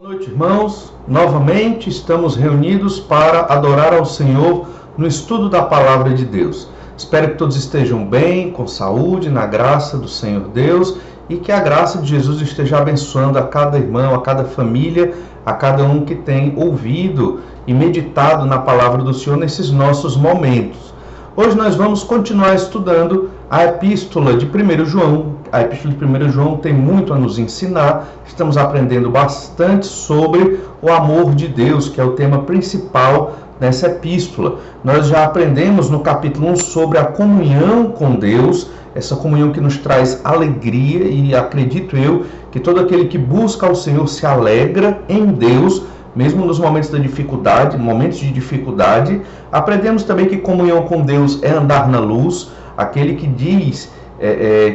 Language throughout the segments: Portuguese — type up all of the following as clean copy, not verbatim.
Boa noite, irmãos. Novamente estamos reunidos para adorar ao Senhor no estudo da Palavra de Deus. Espero que todos estejam bem, com saúde, na graça do Senhor Deus e que a graça de Jesus esteja abençoando a cada irmão, a cada família, a cada um que tem ouvido e meditado na Palavra do Senhor nesses nossos momentos. Hoje nós vamos continuar estudando a Epístola de 1 João. A Epístola de 1 João tem muito a nos ensinar. Estamos aprendendo bastante sobre o amor de Deus, que é o tema principal nessa epístola. Nós já aprendemos no capítulo 1 sobre a comunhão com Deus, essa comunhão que nos traz alegria, e acredito eu que todo aquele que busca ao Senhor se alegra em Deus, mesmo nos momentos da dificuldade, momentos de dificuldade. Aprendemos também que comunhão com Deus é andar na luz. Aquele que diz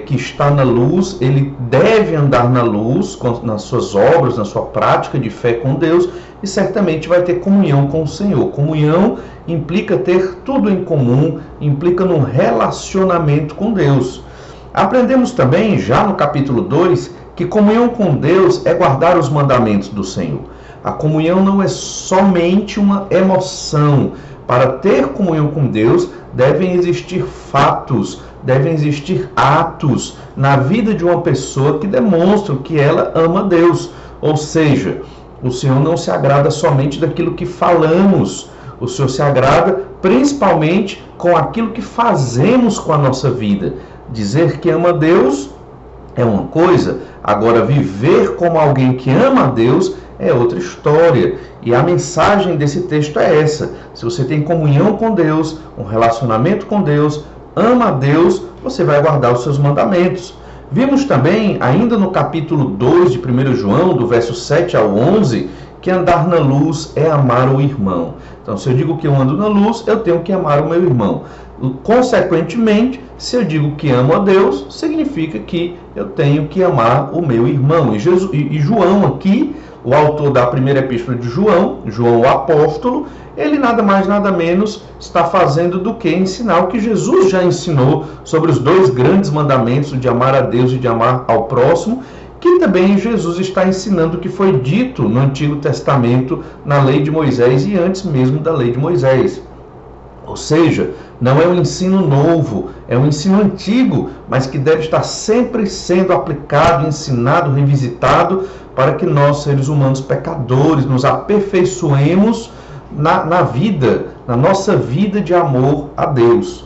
que está na luz, ele deve andar na luz, nas suas obras, na sua prática de fé com Deus, e certamente vai ter comunhão com o Senhor. Comunhão implica ter tudo em comum, implica num relacionamento com Deus. Aprendemos também, já no capítulo 2, que comunhão com Deus é guardar os mandamentos do Senhor. A comunhão não é somente uma emoção. Para ter comunhão com Deus, devem existir fatos, devem existir atos na vida de uma pessoa que demonstram que ela ama Deus. Ou seja, o Senhor não se agrada somente daquilo que falamos, o Senhor se agrada principalmente com aquilo que fazemos com a nossa vida. Dizer que ama Deus é uma coisa, agora viver como alguém que ama a Deus é outra história. E a mensagem desse texto é essa: se você tem comunhão com Deus, um relacionamento com Deus, ama a Deus, você vai guardar os seus mandamentos. Vimos também, ainda no capítulo 2 de 1 João, do verso 7 ao 11, que andar na luz é amar o irmão. Então, se eu digo que eu ando na luz, eu tenho que amar o meu irmão. Consequentemente, se eu digo que amo a Deus, significa que eu tenho que amar o meu irmão. E João aqui, o autor da primeira epístola de João, João o apóstolo, ele nada mais nada menos está fazendo do que ensinar o que Jesus já ensinou sobre os dois grandes mandamentos, de amar a Deus e de amar ao próximo, que também Jesus está ensinando o que foi dito no Antigo Testamento, na lei de Moisés e antes mesmo da lei de Moisés. Ou seja, não é um ensino novo, é um ensino antigo, mas que deve estar sempre sendo aplicado, ensinado, revisitado, para que nós, seres humanos pecadores, nos aperfeiçoemos na vida, na nossa vida de amor a Deus.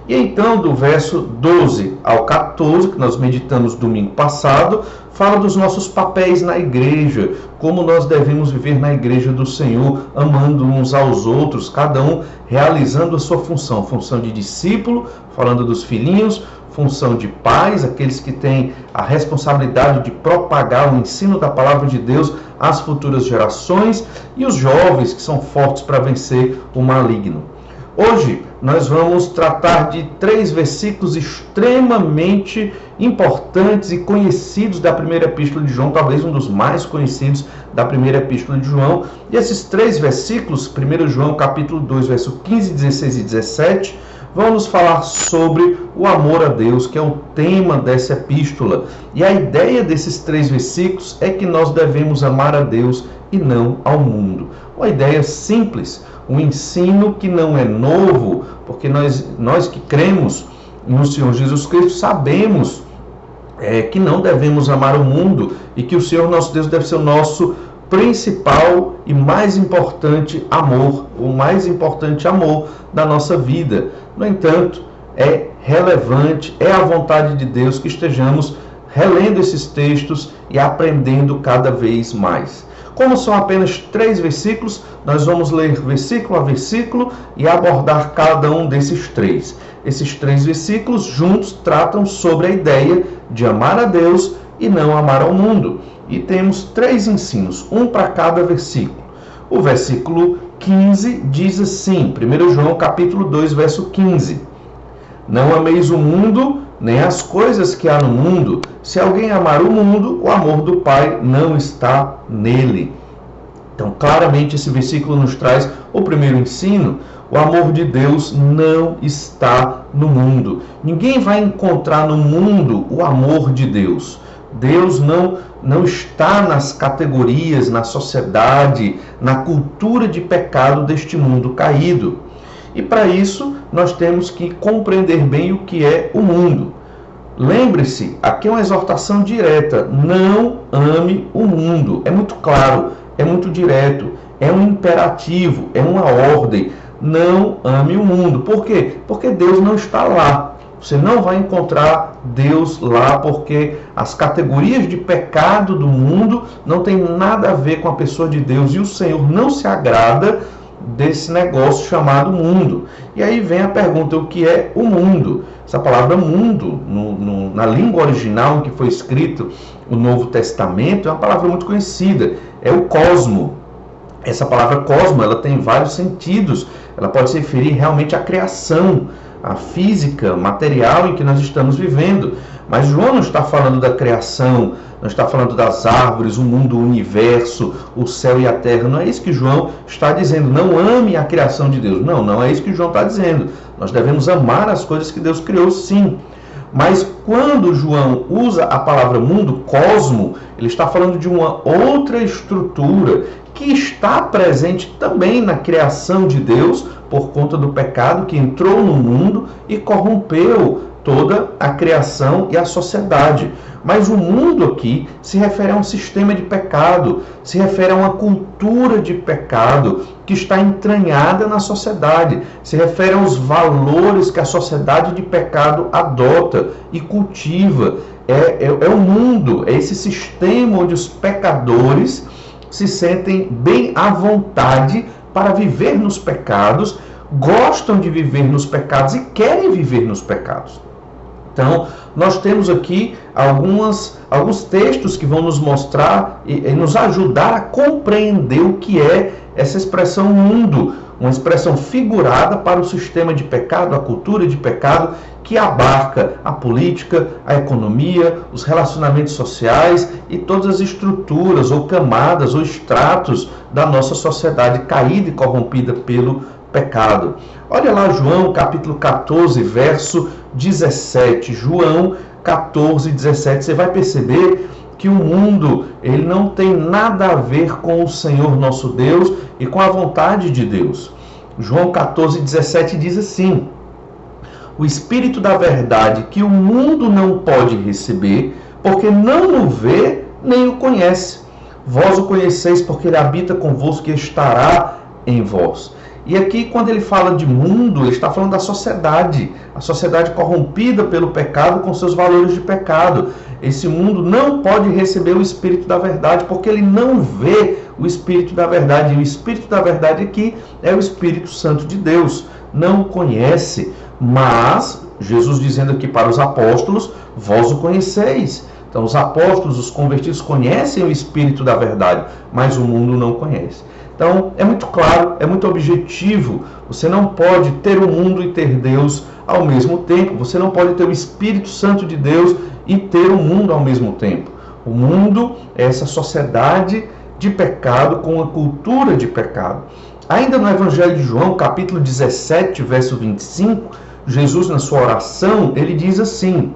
E então, do verso 12 ao 14, que nós meditamos domingo passado, fala dos nossos papéis na igreja, como nós devemos viver na igreja do Senhor, amando uns aos outros, cada um realizando a sua função, função de discípulo, falando dos filhinhos, função de pais, aqueles que têm a responsabilidade de propagar o ensino da palavra de Deus às futuras gerações, e os jovens, que são fortes para vencer o maligno. Hoje nós vamos tratar de 3 versículos extremamente importantes e conhecidos da primeira epístola de João, talvez um dos mais conhecidos da primeira epístola de João. E esses 3 versículos, 1 João capítulo 2, verso 15, 16 e 17, vão nos falar sobre o amor a Deus, que é o tema dessa epístola. E a ideia desses 3 versículos é que nós devemos amar a Deus e não ao mundo. Uma ideia simples, um ensino que não é novo, porque nós que cremos no Senhor Jesus Cristo sabemos que não devemos amar o mundo e que o Senhor nosso Deus deve ser o nosso principal e mais importante amor, o mais importante amor da nossa vida. No entanto, é relevante, é a vontade de Deus que estejamos relendo esses textos e aprendendo cada vez mais. Como são apenas 3 versículos, nós vamos ler versículo a versículo e abordar cada um desses 3. Esses 3 versículos juntos tratam sobre a ideia de amar a Deus e não amar ao mundo. E temos 3 ensinos, um para cada versículo. O versículo 15 diz assim, 1 João capítulo 2, verso 15. Não ameis o mundo, nem as coisas que há no mundo. Se alguém amar o mundo, o amor do Pai não está nele. Então, claramente, esse versículo nos traz o primeiro ensino. O amor de Deus não está no mundo. Ninguém vai encontrar no mundo o amor de Deus. Deus não está nas categorias, na sociedade, na cultura de pecado deste mundo caído. E para isso, nós temos que compreender bem o que é o mundo. Lembre-se, aqui é uma exortação direta: não ame o mundo. É muito claro, é muito direto, é um imperativo, é uma ordem. Não ame o mundo. Por quê? Porque Deus não está lá. Você não vai encontrar Deus lá, porque as categorias de pecado do mundo não tem nada a ver com a pessoa de Deus. E o Senhor não se agrada desse negócio chamado mundo. E aí vem a pergunta: o que é o mundo? Essa palavra mundo, na língua original em que foi escrito o Novo Testamento, é uma palavra muito conhecida. É o cosmo. Essa palavra cosmo, ela tem vários sentidos. Ela pode se referir realmente à criação, a física, material em que nós estamos vivendo. Mas João não está falando da criação, não está falando das árvores, o mundo, o universo, o céu e a terra. Não é isso que João está dizendo. Não ame a criação de Deus. Não é isso que João está dizendo. Nós devemos amar as coisas que Deus criou, sim. Mas quando João usa a palavra mundo, cosmo, ele está falando de uma outra estrutura que está presente também na criação de Deus por conta do pecado que entrou no mundo e corrompeu toda a criação e a sociedade. Mas o mundo aqui se refere a um sistema de pecado, se refere a uma cultura de pecado que está entranhada na sociedade, se refere aos valores que a sociedade de pecado adota e cultiva. É o mundo, é esse sistema onde os pecadores se sentem bem à vontade para viver nos pecados, gostam de viver nos pecados e querem viver nos pecados. Então, nós temos aqui alguns textos que vão nos mostrar e nos ajudar a compreender o que é essa expressão mundo, uma expressão figurada para o sistema de pecado, a cultura de pecado, que abarca a política, a economia, os relacionamentos sociais e todas as estruturas ou camadas ou estratos da nossa sociedade caída e corrompida pelo pecado. Olha lá João capítulo 14, verso 17. João 14, 17. Você vai perceber que o mundo ele não tem nada a ver com o Senhor nosso Deus e com a vontade de Deus. João 14, 17 diz assim: o Espírito da verdade que o mundo não pode receber, porque não o vê nem o conhece. Vós o conheceis porque ele habita convosco e estará em vós. E aqui, quando ele fala de mundo, ele está falando da sociedade, a sociedade corrompida pelo pecado com seus valores de pecado. Esse mundo não pode receber o Espírito da verdade, porque ele não vê o Espírito da verdade. E o Espírito da verdade aqui é o Espírito Santo de Deus. Não o conhece, mas Jesus dizendo aqui para os apóstolos: vós o conheceis. Então os apóstolos, os convertidos, conhecem o Espírito da verdade, mas o mundo não conhece. Então, é muito claro, é muito objetivo. Você não pode ter o mundo e ter Deus ao mesmo tempo. Você não pode ter o Espírito Santo de Deus e ter o mundo ao mesmo tempo. O mundo é essa sociedade de pecado com uma cultura de pecado. Ainda no Evangelho de João, capítulo 17, verso 25, Jesus, na sua oração, ele diz assim: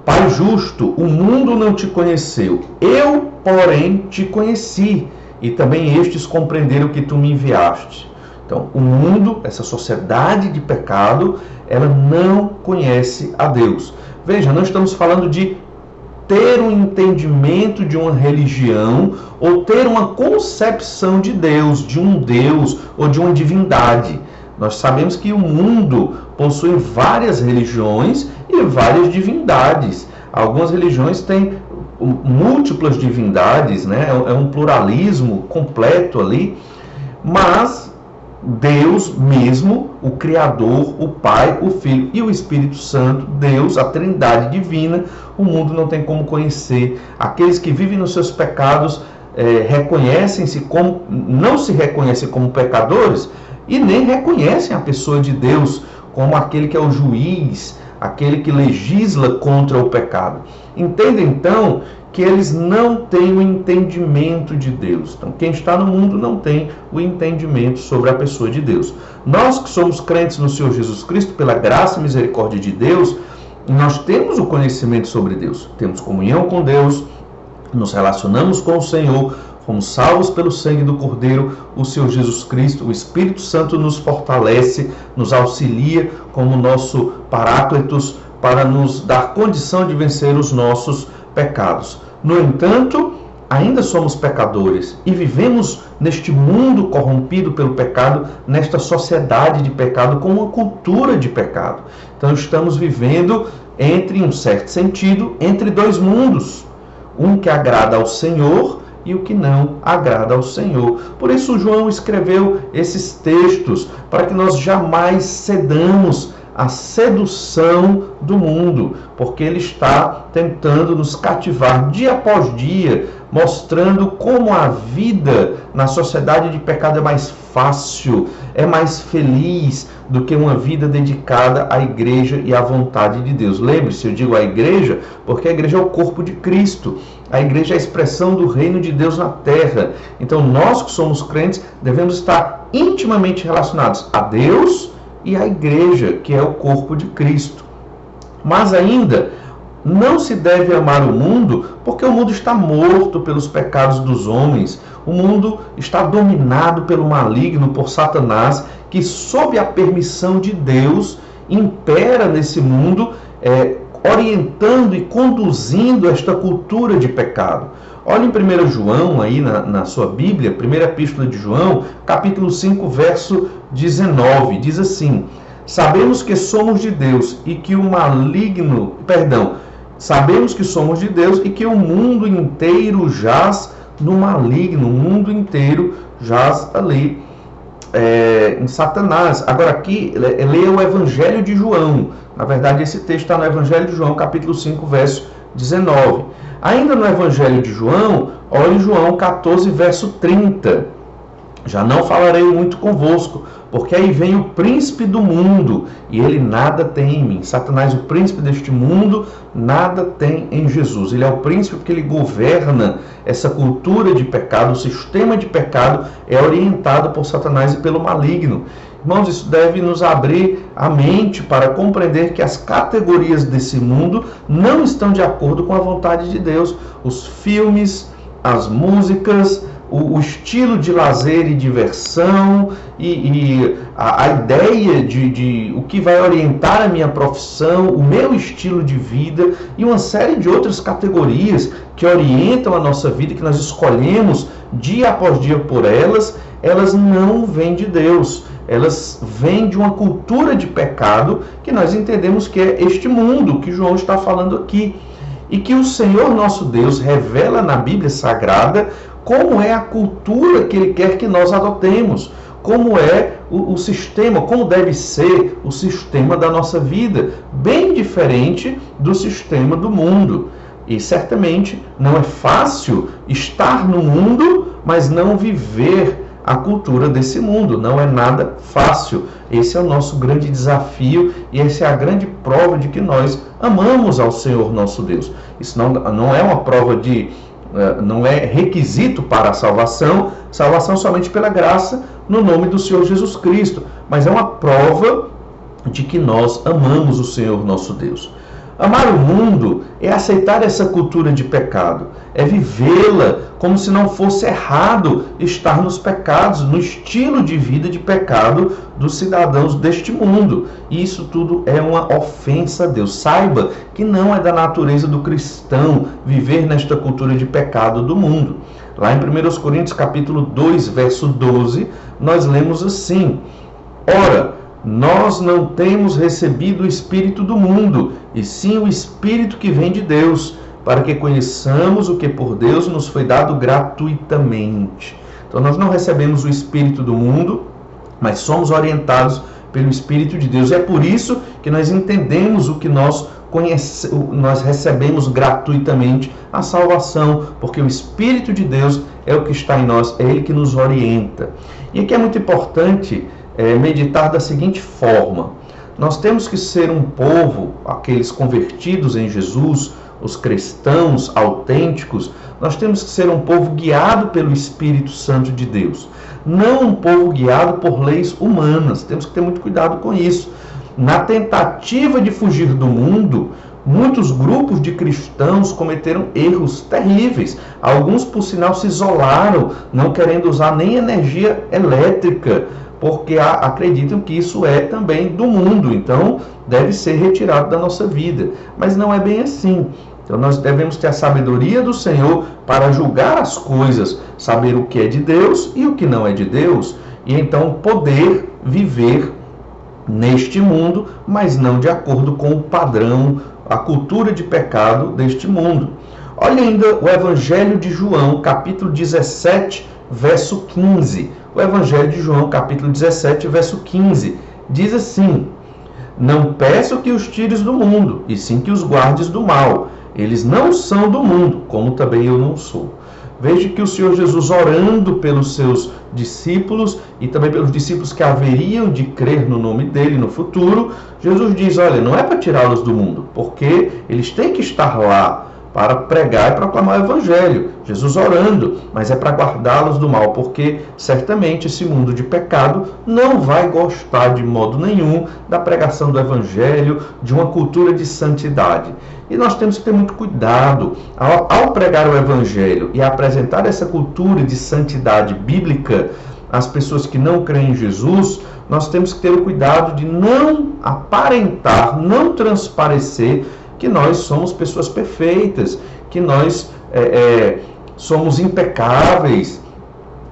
Pai justo, o mundo não te conheceu, eu, porém, te conheci. E também estes compreenderam que tu me enviaste. Então, o mundo, essa sociedade de pecado, ela não conhece a Deus. Veja, não estamos falando de ter um entendimento de uma religião ou ter uma concepção de Deus, de um Deus ou de uma divindade. Nós sabemos que o mundo possui várias religiões e várias divindades. Algumas religiões têm múltiplas divindades, né? É um pluralismo completo ali, mas Deus mesmo, o Criador, o Pai, o Filho e o Espírito Santo, Deus, a Trindade divina, o mundo não tem como conhecer. Aqueles que vivem nos seus pecados reconhecem-se como, não se reconhecem como pecadores e nem reconhecem a pessoa de Deus como aquele que é o juiz, aquele que legisla contra o pecado. Entenda então que eles não têm o entendimento de Deus. Então, quem está no mundo não tem o entendimento sobre a pessoa de Deus. Nós que somos crentes no Senhor Jesus Cristo, pela graça e misericórdia de Deus, nós temos o conhecimento sobre Deus, temos comunhão com Deus, nos relacionamos com o Senhor, fomos salvos pelo sangue do Cordeiro, o Senhor Jesus Cristo, o Espírito Santo nos fortalece, nos auxilia como nosso Paráclitos para nos dar condição de vencer os nossos pecados. No entanto, ainda somos pecadores e vivemos neste mundo corrompido pelo pecado, nesta sociedade de pecado, com uma cultura de pecado. Então estamos vivendo, em um certo sentido, entre dois mundos. Um que agrada ao Senhor e o que não agrada ao Senhor. Por isso João escreveu esses textos, para que nós jamais cedamos à sedução do mundo, porque ele está tentando nos cativar dia após dia, mostrando como a vida na sociedade de pecado é mais fácil, é mais feliz do que uma vida dedicada à igreja e à vontade de Deus. Lembre-se, eu digo a igreja, porque a igreja é o corpo de Cristo. A igreja é a expressão do reino de Deus na terra. Então nós que somos crentes devemos estar intimamente relacionados a Deus e à igreja, que é o corpo de Cristo. Mas ainda, não se deve amar o mundo, porque o mundo está morto pelos pecados dos homens. O mundo está dominado pelo maligno, por Satanás, que sob a permissão de Deus impera nesse mundo, orientando e conduzindo esta cultura de pecado. Olha em 1 João, aí na sua Bíblia, primeira epístola de João, capítulo 5, verso 19, diz assim: sabemos que somos de Deus e que o maligno, sabemos que somos de Deus e que o mundo inteiro jaz no maligno, o mundo inteiro jaz ali em Satanás. Agora aqui, leia o Evangelho de João. Na verdade, esse texto está no Evangelho de João, capítulo 5, verso 19. Ainda no Evangelho de João, olhe João 14, verso 30. Já não falarei muito convosco, porque aí vem o príncipe do mundo, e ele nada tem em mim. Satanás, o príncipe deste mundo, nada tem em Jesus. Ele é o príncipe porque ele governa essa cultura de pecado, o sistema de pecado é orientado por Satanás e pelo maligno. Irmãos, isso deve nos abrir a mente para compreender que as categorias desse mundo não estão de acordo com a vontade de Deus. Os filmes, as músicas, o estilo de lazer e diversão e a ideia de o que vai orientar a minha profissão, o meu estilo de vida e uma série de outras categorias que orientam a nossa vida, que nós escolhemos dia após dia por elas não vêm de Deus. Elas vêm de uma cultura de pecado que nós entendemos que é este mundo que João está falando aqui. E que o Senhor nosso Deus revela na Bíblia Sagrada como é a cultura que Ele quer que nós adotemos, como é o sistema, como deve ser o sistema da nossa vida, bem diferente do sistema do mundo. E certamente não é fácil estar no mundo, mas não viver a cultura desse mundo. Não é nada fácil. Esse é o nosso grande desafio e essa é a grande prova de que nós amamos ao Senhor nosso Deus. Isso não é uma prova não é requisito para a salvação somente pela graça no nome do Senhor Jesus Cristo, mas é uma prova de que nós amamos o Senhor nosso Deus. Amar o mundo é aceitar essa cultura de pecado, é vivê-la como se não fosse errado estar nos pecados, no estilo de vida de pecado dos cidadãos deste mundo. E isso tudo é uma ofensa a Deus. Saiba que não é da natureza do cristão viver nesta cultura de pecado do mundo. Lá em 1 Coríntios capítulo 2, verso 12, nós lemos assim: ora, nós não temos recebido o Espírito do mundo, e sim o Espírito que vem de Deus, para que conheçamos o que por Deus nos foi dado gratuitamente. Então nós não recebemos o Espírito do mundo, mas somos orientados pelo Espírito de Deus. E é por isso que nós entendemos o que nós recebemos gratuitamente, a salvação, porque o Espírito de Deus é o que está em nós, é Ele que nos orienta. E aqui é muito importante meditar da seguinte forma: nós temos que ser um povo, aqueles convertidos em Jesus, os cristãos autênticos, nós temos que ser um povo guiado pelo Espírito Santo de Deus, não um povo guiado por leis humanas. Temos que ter muito cuidado com isso. Na tentativa de fugir do mundo, muitos grupos de cristãos cometeram erros terríveis. Alguns, por sinal, se isolaram, não querendo usar nem energia elétrica, porque acreditam que isso é também do mundo, então deve ser retirado da nossa vida. Mas não é bem assim. Então nós devemos ter a sabedoria do Senhor para julgar as coisas, saber o que é de Deus e o que não é de Deus, e então poder viver neste mundo, mas não de acordo com o padrão, a cultura de pecado deste mundo. Olha ainda o Evangelho de João, capítulo 17, verso 15. O Evangelho de João, capítulo 17, verso 15, diz assim: não peço que os tires do mundo, e sim que os guardes do mal. Eles não são do mundo, como também eu não sou. Veja que o Senhor Jesus, orando pelos seus discípulos e também pelos discípulos que haveriam de crer no nome dele no futuro, Jesus diz, olha, não é para tirá-los do mundo, porque eles têm que estar lá para pregar e proclamar o Evangelho. Jesus orando, mas é para guardá-los do mal, porque certamente esse mundo de pecado não vai gostar de modo nenhum da pregação do Evangelho, de uma cultura de santidade. E nós temos que ter muito cuidado ao pregar o Evangelho e apresentar essa cultura de santidade bíblica às pessoas que não creem em Jesus. Nós temos que ter o cuidado de não aparentar, não transparecer que nós somos pessoas perfeitas, que nós somos impecáveis,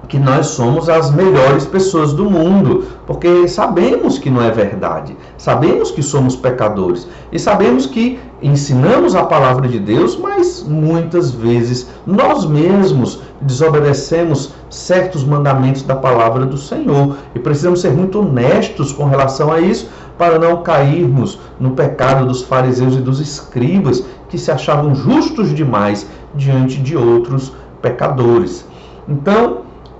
que nós somos as melhores pessoas do mundo, porque sabemos que não é verdade, sabemos que somos pecadores e sabemos que ensinamos a palavra de Deus, mas muitas vezes nós mesmos desobedecemos certos mandamentos da palavra do Senhor e precisamos ser muito honestos com relação a isso para não cairmos no pecado dos fariseus e dos escribas que se achavam justos demais diante de outros pecadores. Então,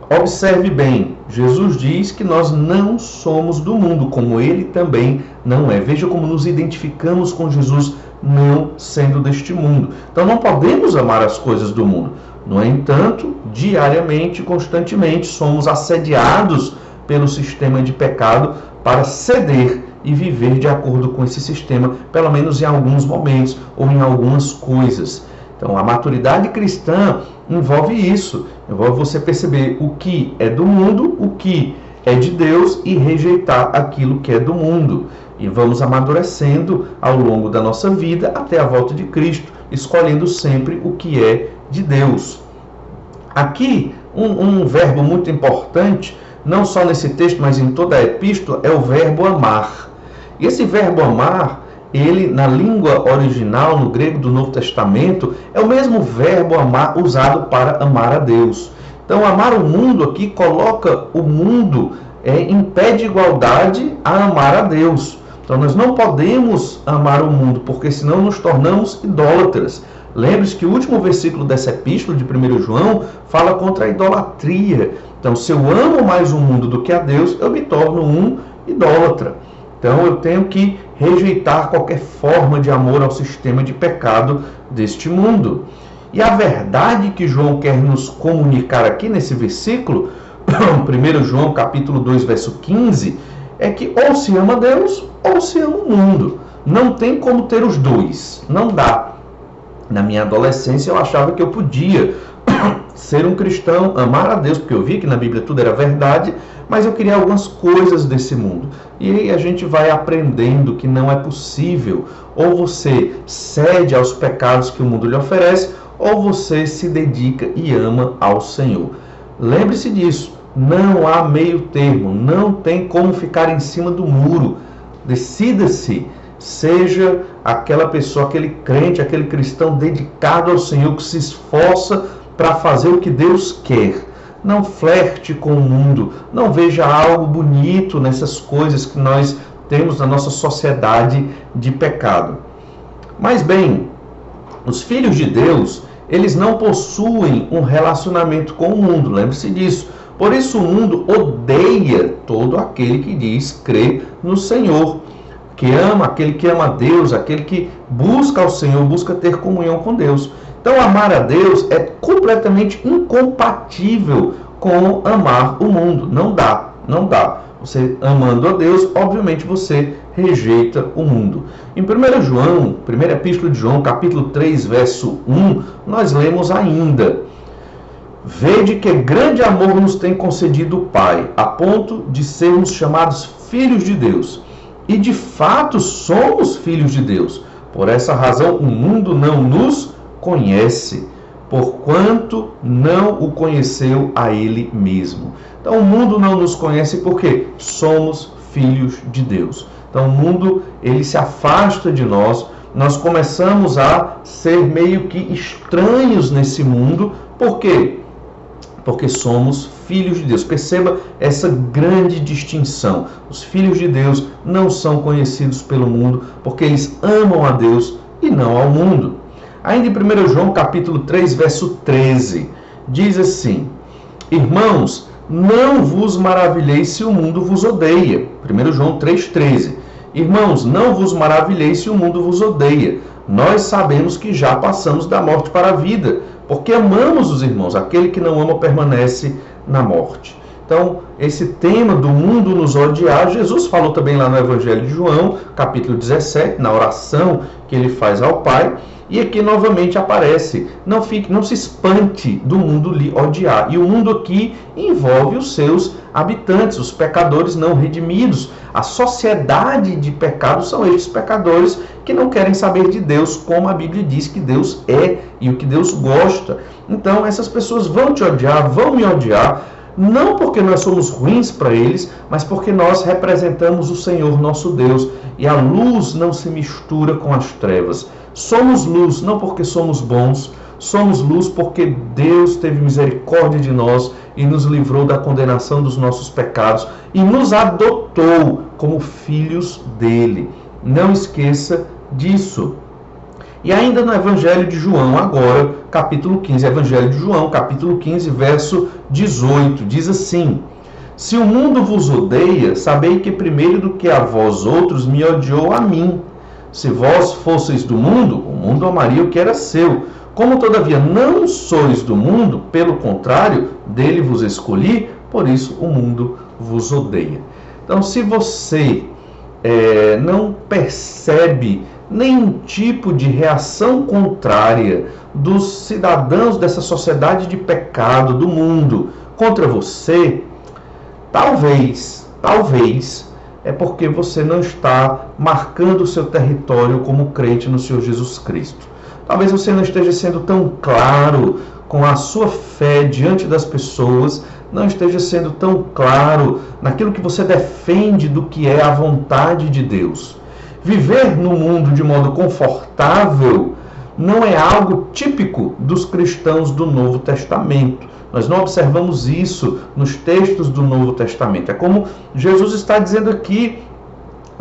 observe bem, Jesus diz que nós não somos do mundo, como ele também não é. Veja como nos identificamos com Jesus não sendo deste mundo. Então não podemos amar as coisas do mundo. No entanto, diariamente, constantemente, somos assediados pelo sistema de pecado para ceder e viver de acordo com esse sistema, pelo menos em alguns momentos ou em algumas coisas. Então, a maturidade cristã envolve isso, envolve você perceber o que é do mundo, o que é de Deus e rejeitar aquilo que é do mundo. E vamos amadurecendo ao longo da nossa vida até a volta de Cristo, escolhendo sempre o que é de Deus. Aqui, um verbo muito importante, não só nesse texto, mas em toda a epístola, é o verbo amar. E esse verbo amar, ele, na língua original, no grego do Novo Testamento, é o mesmo verbo amar usado para amar a Deus. Então, amar o mundo aqui coloca o mundo em pé de igualdade a amar a Deus. Então, nós não podemos amar o mundo, porque senão nos tornamos idólatras. Lembre-se que o último versículo dessa epístola de 1 João fala contra a idolatria. Então, se eu amo mais o mundo do que a Deus, eu me torno um idólatra. Então, eu tenho que rejeitar qualquer forma de amor ao sistema de pecado deste mundo. E a verdade que João quer nos comunicar aqui nesse versículo, 1 João capítulo 2, verso 15, é que ou se ama Deus ou se ama o mundo. Não tem como ter os dois, não dá. Na minha adolescência eu achava que eu podia ser um cristão, amar a Deus, porque eu via que na Bíblia tudo era verdade, mas eu queria algumas coisas desse mundo. E aí a gente vai aprendendo que não é possível. Ou você cede aos pecados que o mundo lhe oferece, ou você se dedica e ama ao Senhor. Lembre-se disso, não há meio termo, não tem como ficar em cima do muro. Decida-se, seja aquela pessoa, aquele crente, aquele cristão dedicado ao Senhor, que se esforça para fazer o que Deus quer. Não flerte com o mundo, não veja algo bonito nessas coisas que nós temos na nossa sociedade de pecado. Mas bem, os filhos de Deus, eles não possuem um relacionamento com o mundo, lembre-se disso. Por isso o mundo odeia todo aquele que diz crer no Senhor, que ama, aquele que ama a Deus, aquele que busca ao Senhor, busca ter comunhão com Deus. Então, amar a Deus é completamente incompatível com amar o mundo. Não dá, Não dá. Você amando a Deus, obviamente você rejeita o mundo. Em 1 João, primeira epístola de João, capítulo 3, verso 1, nós lemos ainda: Vede que grande amor nos tem concedido o Pai, a ponto de sermos chamados filhos de Deus. E de fato somos filhos de Deus. Por essa razão o mundo não nos conhece, porquanto não o conheceu a Ele mesmo. Então o mundo não nos conhece porque somos filhos de Deus. Então o mundo, ele se afasta de nós, nós começamos a ser meio que estranhos nesse mundo. Por quê? Porque somos filhos de Deus. Perceba essa grande distinção. Os filhos de Deus não são conhecidos pelo mundo porque eles amam a Deus e não ao mundo. Ainda em 1 João capítulo 3, verso 13, diz assim: Irmãos, não vos maravilheis se o mundo vos odeia. 1 João 3,13. Irmãos, não vos maravilheis se o mundo vos odeia. Nós sabemos que já passamos da morte para a vida, porque amamos os irmãos. Aquele que não ama permanece na morte. Então, esse tema do mundo nos odiar, Jesus falou também lá no Evangelho de João, capítulo 17, na oração que ele faz ao Pai. E aqui novamente aparece: não se espante do mundo lhe odiar. E o mundo aqui envolve os seus habitantes, os pecadores não redimidos. A sociedade de pecados são estes pecadores que não querem saber de Deus, como a Bíblia diz que Deus é e o que Deus gosta. Então essas pessoas vão te odiar, vão me odiar, não porque nós somos ruins para eles, mas porque nós representamos o Senhor nosso Deus. E a luz não se mistura com as trevas. Somos luz não porque somos bons, somos luz porque Deus teve misericórdia de nós e nos livrou da condenação dos nossos pecados e nos adotou como filhos dele. Não esqueça disso. E ainda no Evangelho de João, agora, capítulo 15, Evangelho de João, capítulo 15, verso 18, diz assim: Se o mundo vos odeia, sabei que primeiro do que a vós outros me odiou a mim. Se vós fosseis do mundo, o mundo amaria o que era seu. Como todavia não sois do mundo, pelo contrário, dele vos escolhi, por isso o mundo vos odeia. Então, se você não percebe nenhum tipo de reação contrária dos cidadãos dessa sociedade de pecado do mundo contra você, talvez é porque você não está marcando o seu território como crente no Senhor Jesus Cristo. Talvez você não esteja sendo tão claro com a sua fé diante das pessoas, não esteja sendo tão claro naquilo que você defende do que é a vontade de Deus. Viver no mundo de modo confortável não é algo típico dos cristãos do Novo Testamento. Nós não observamos isso nos textos do Novo Testamento. É como Jesus está dizendo aqui,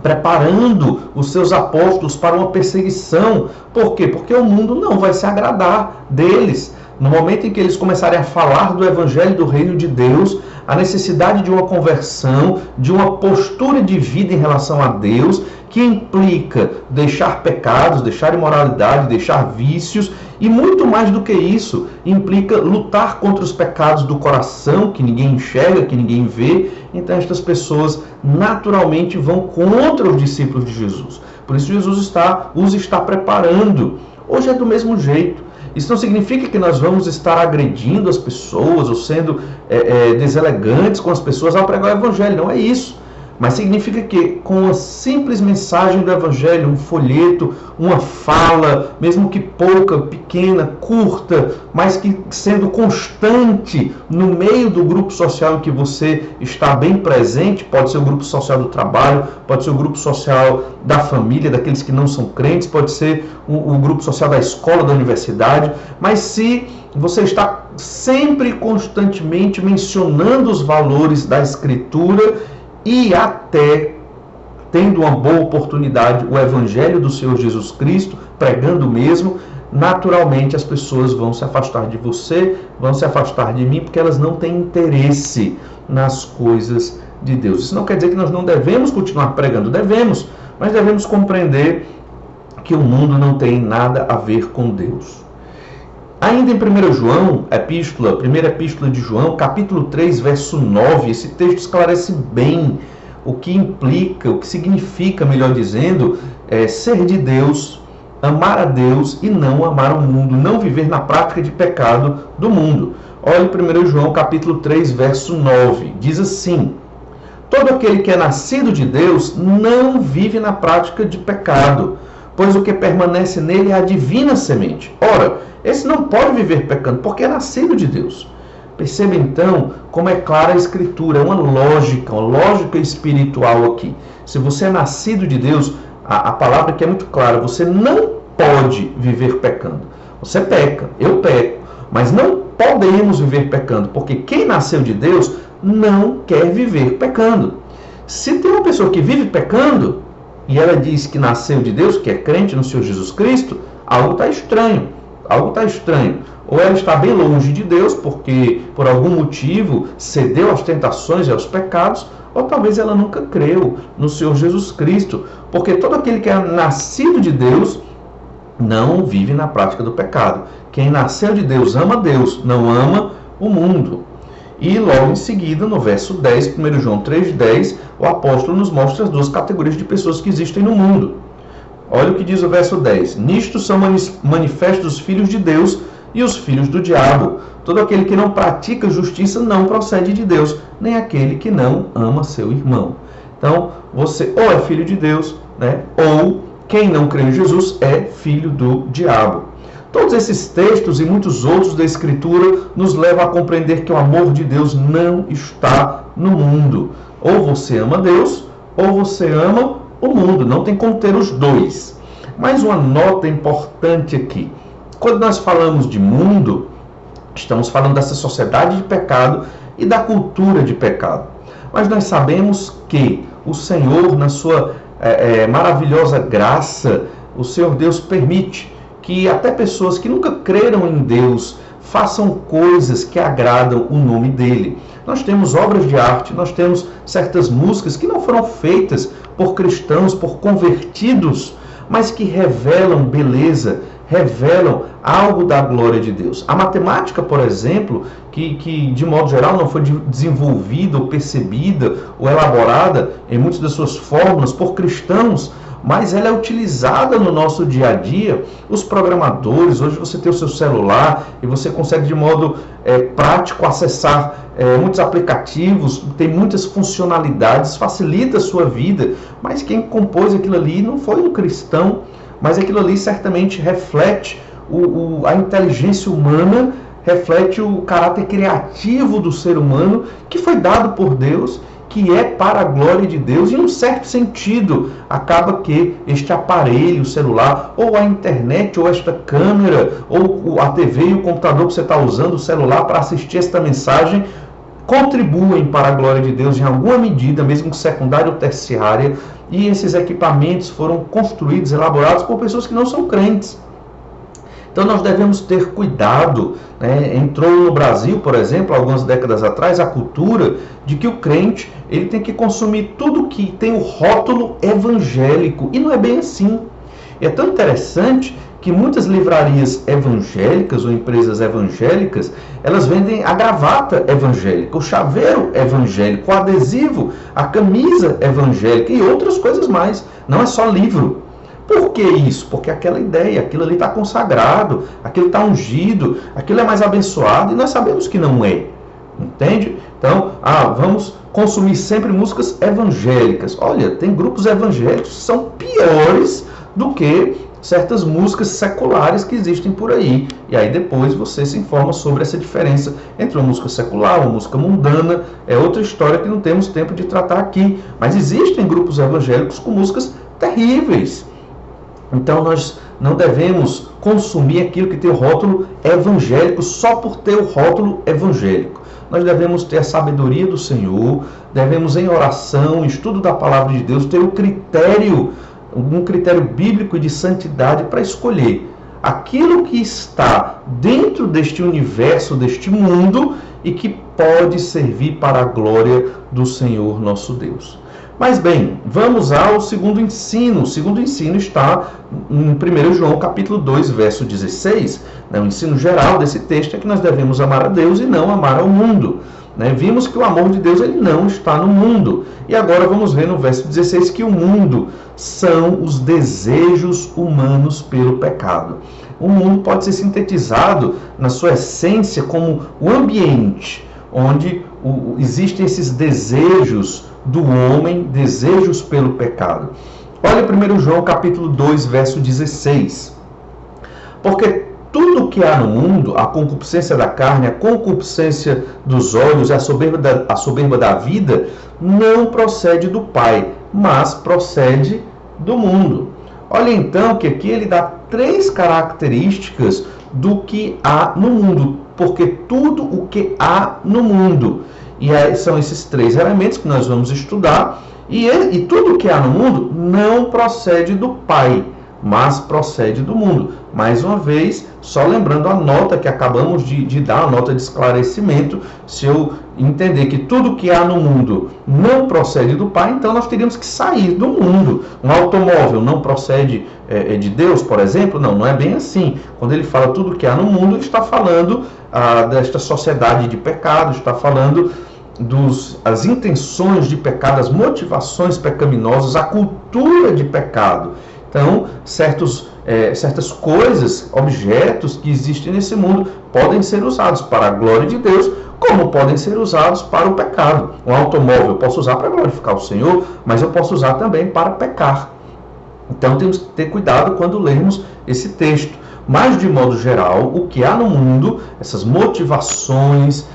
preparando os seus apóstolos para uma perseguição. Por quê? Porque o mundo não vai se agradar deles. No momento em que eles começarem a falar do Evangelho do Reino de Deus, a necessidade de uma conversão, de uma postura de vida em relação a Deus, que implica deixar pecados, deixar imoralidade, deixar vícios, e muito mais do que isso, implica lutar contra os pecados do coração, que ninguém enxerga, que ninguém vê. Então estas pessoas naturalmente vão contra os discípulos de Jesus. Por isso Jesus os está preparando. Hoje é do mesmo jeito. Isso não significa que nós vamos estar agredindo as pessoas ou sendo deselegantes com as pessoas ao pregar o Evangelho. Não é isso. Mas significa que com a simples mensagem do Evangelho, um folheto, uma fala, mesmo que pouca, pequena, curta, mas que sendo constante no meio do grupo social em que você está bem presente, pode ser o grupo social do trabalho, pode ser o grupo social da família, daqueles que não são crentes, pode ser o grupo social da escola, da universidade, mas se você está sempre constantemente mencionando os valores da Escritura, e até tendo uma boa oportunidade, o Evangelho do Senhor Jesus Cristo, pregando mesmo, naturalmente as pessoas vão se afastar de você, vão se afastar de mim, porque elas não têm interesse nas coisas de Deus. Isso não quer dizer que nós não devemos continuar pregando, devemos, mas devemos compreender que o mundo não tem nada a ver com Deus. Ainda em 1 João, primeira epístola de João, capítulo 3, verso 9, esse texto esclarece bem o que implica, o que significa, melhor dizendo, ser de Deus, amar a Deus e não amar o mundo, não viver na prática de pecado do mundo. Olha 1 João capítulo 3, verso 9, diz assim: todo aquele que é nascido de Deus não vive na prática de pecado, pois o que permanece nele é a divina semente. Ora, esse não pode viver pecando, porque é nascido de Deus. Perceba então como é clara a Escritura, uma lógica espiritual aqui. Se você é nascido de Deus, a palavra aqui é muito clara, você não pode viver pecando. Você peca, eu peco, mas não podemos viver pecando, porque quem nasceu de Deus não quer viver pecando. Se tem uma pessoa que vive pecando, e ela diz que nasceu de Deus, que é crente no Senhor Jesus Cristo, algo está estranho. Ou ela está bem longe de Deus, porque por algum motivo cedeu às tentações e aos pecados, ou talvez ela nunca creu no Senhor Jesus Cristo, porque todo aquele que é nascido de Deus não vive na prática do pecado. Quem nasceu de Deus, não ama o mundo. E logo em seguida, no verso 10, 1 João 3,10, o apóstolo nos mostra as duas categorias de pessoas que existem no mundo. Olha o que diz o verso 10. Nisto são manifestos os filhos de Deus e os filhos do diabo. Todo aquele que não pratica justiça não procede de Deus, nem aquele que não ama seu irmão. Então, você ou é filho de Deus, ou quem não crê em Jesus é filho do diabo. Todos esses textos e muitos outros da Escritura nos levam a compreender que o amor de Deus não está no mundo. Ou você ama Deus, ou você ama o mundo. Não tem como ter os dois. Mas uma nota importante aqui. Quando nós falamos de mundo, estamos falando dessa sociedade de pecado e da cultura de pecado. Mas nós sabemos que o Senhor, na sua maravilhosa graça, o Senhor Deus permite que até pessoas que nunca creram em Deus façam coisas que agradam o nome dele. Nós temos obras de arte, nós temos certas músicas que não foram feitas por cristãos, por convertidos, mas que revelam beleza, revelam algo da glória de Deus. A matemática, por exemplo, que de modo geral não foi desenvolvida ou percebida ou elaborada em muitas das suas fórmulas por cristãos, mas ela é utilizada no nosso dia a dia. Os programadores, hoje você tem o seu celular e você consegue de modo prático acessar muitos aplicativos, tem muitas funcionalidades, facilita a sua vida, mas quem compôs aquilo ali não foi um cristão, mas aquilo ali certamente reflete a inteligência humana, reflete o caráter criativo do ser humano, que foi dado por Deus, que é para a glória de Deus. E em um certo sentido, acaba que este aparelho, o celular, ou a internet, ou esta câmera, ou a TV e o computador que você está usando, o celular, para assistir esta mensagem, contribuem para a glória de Deus em alguma medida, mesmo que secundária ou terciária, e esses equipamentos foram construídos, elaborados por pessoas que não são crentes. Então nós devemos ter cuidado. Entrou no Brasil, por exemplo, algumas décadas atrás, a cultura de que o crente ele tem que consumir tudo que tem o rótulo evangélico, e não é bem assim. E é tão interessante que muitas livrarias evangélicas ou empresas evangélicas, elas vendem a gravata evangélica, o chaveiro evangélico, o adesivo, a camisa evangélica e outras coisas mais. Não é só livro. Por que isso? Porque aquela ideia, aquilo ali está consagrado, aquilo está ungido, aquilo é mais abençoado, e nós sabemos que não é. Entende? Então, vamos consumir sempre músicas evangélicas. Olha, tem grupos evangélicos que são piores do que certas músicas seculares que existem por aí. E aí depois você se informa sobre essa diferença entre uma música secular, uma música mundana. É outra história que não temos tempo de tratar aqui. Mas existem grupos evangélicos com músicas terríveis. Então nós não devemos consumir aquilo que tem o rótulo evangélico só por ter o rótulo evangélico. Nós devemos ter a sabedoria do Senhor, devemos em oração, estudo da palavra de Deus, ter um critério bíblico e de santidade para escolher aquilo que está dentro deste universo, deste mundo, e que pode servir para a glória do Senhor nosso Deus. Mas bem, vamos ao segundo ensino. O segundo ensino está em 1 João capítulo 2, verso 16. O ensino geral desse texto é que nós devemos amar a Deus e não amar ao mundo. Vimos que o amor de Deus ele não está no mundo. E agora vamos ver no verso 16 que o mundo são os desejos humanos pelo pecado. O mundo pode ser sintetizado na sua essência como o ambiente onde existem esses desejos do homem, desejos pelo pecado. Olha 1 João capítulo 2, verso 16. Porque tudo que há no mundo, a concupiscência da carne, a concupiscência dos olhos, a soberba da vida, não procede do Pai, mas procede do mundo. Olha então que aqui ele dá 3 características do que há no mundo, porque tudo o que há no mundo, e são esses 3 elementos que nós vamos estudar, e tudo o que há no mundo não procede do Pai, mas procede do mundo. Mais uma vez, só lembrando a nota que acabamos de dar, a nota de esclarecimento. Se eu entender que tudo que há no mundo não procede do Pai, então nós teríamos que sair do mundo. Um automóvel não procede de Deus, por exemplo? Não é bem assim. Quando ele fala tudo que há no mundo, ele está falando desta sociedade de pecado, está falando as intenções de pecado, as motivações pecaminosas, a cultura de pecado. Então, certas coisas, objetos que existem nesse mundo podem ser usados para a glória de Deus, como podem ser usados para o pecado. Um automóvel eu posso usar para glorificar o Senhor, mas eu posso usar também para pecar. Então, temos que ter cuidado quando lermos esse texto. Mas, de modo geral, o que há no mundo, essas motivações,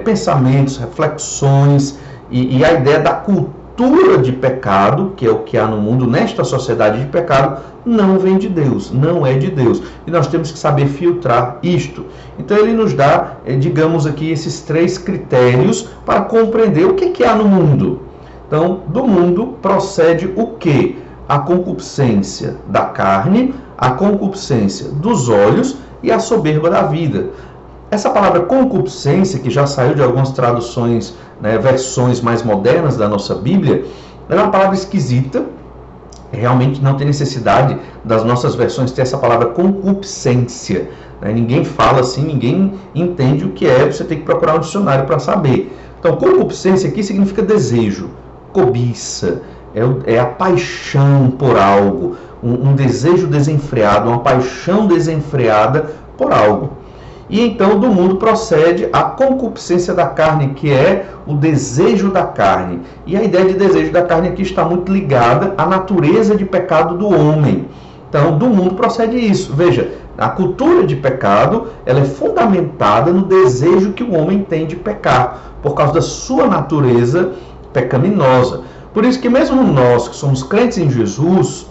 pensamentos, reflexões e a ideia da cultura de pecado, que é o que há no mundo, nesta sociedade de pecado, não vem de Deus, não é de Deus. E nós temos que saber filtrar isto. Então ele nos dá, digamos aqui, esses 3 critérios para compreender o que há no mundo. Então, do mundo procede o quê? A concupiscência da carne, a concupiscência dos olhos e a soberba da vida. Essa palavra concupiscência, que já saiu de algumas traduções, versões mais modernas da nossa Bíblia, é uma palavra esquisita. Realmente não tem necessidade das nossas versões ter essa palavra concupiscência. Ninguém fala assim, ninguém entende o que é, você tem que procurar um dicionário para saber. Então, concupiscência aqui significa desejo, cobiça, é a paixão por algo, um desejo desenfreado, uma paixão desenfreada por algo. E então do mundo procede a concupiscência da carne, que é o desejo da carne. E a ideia de desejo da carne aqui está muito ligada à natureza de pecado do homem. Então, do mundo procede isso. Veja, a cultura de pecado ela é fundamentada no desejo que o homem tem de pecar, por causa da sua natureza pecaminosa. Por isso que mesmo nós que somos crentes em Jesus,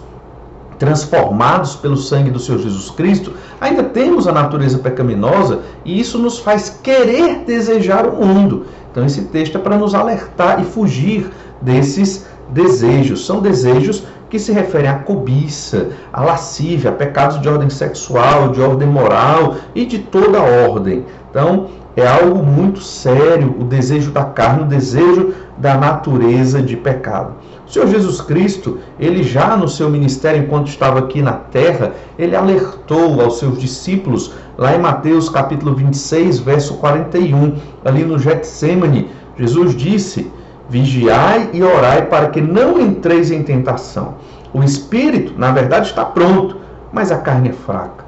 transformados pelo sangue do Senhor Jesus Cristo, ainda temos a natureza pecaminosa e isso nos faz querer desejar o mundo. Então esse texto é para nos alertar e fugir desses desejos. São desejos que se referem à cobiça, à lascívia, a pecados de ordem sexual, de ordem moral e de toda ordem. Então é algo muito sério o desejo da carne, o desejo da natureza de pecado. O Senhor Jesus Cristo, ele já no seu ministério, enquanto estava aqui na terra, ele alertou aos seus discípulos, lá em Mateus capítulo 26, verso 41, ali no Getsêmani, Jesus disse: vigiai e orai para que não entreis em tentação. O espírito, na verdade, está pronto, mas a carne é fraca.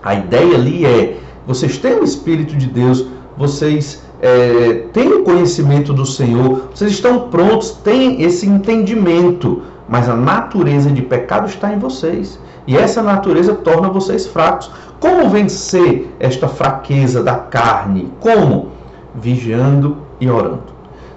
A ideia ali é, vocês têm o Espírito de Deus, vocês têm o conhecimento do Senhor, vocês estão prontos, têm esse entendimento, mas a natureza de pecado está em vocês. E essa natureza torna vocês fracos. Como vencer esta fraqueza da carne? Como? Vigiando e orando.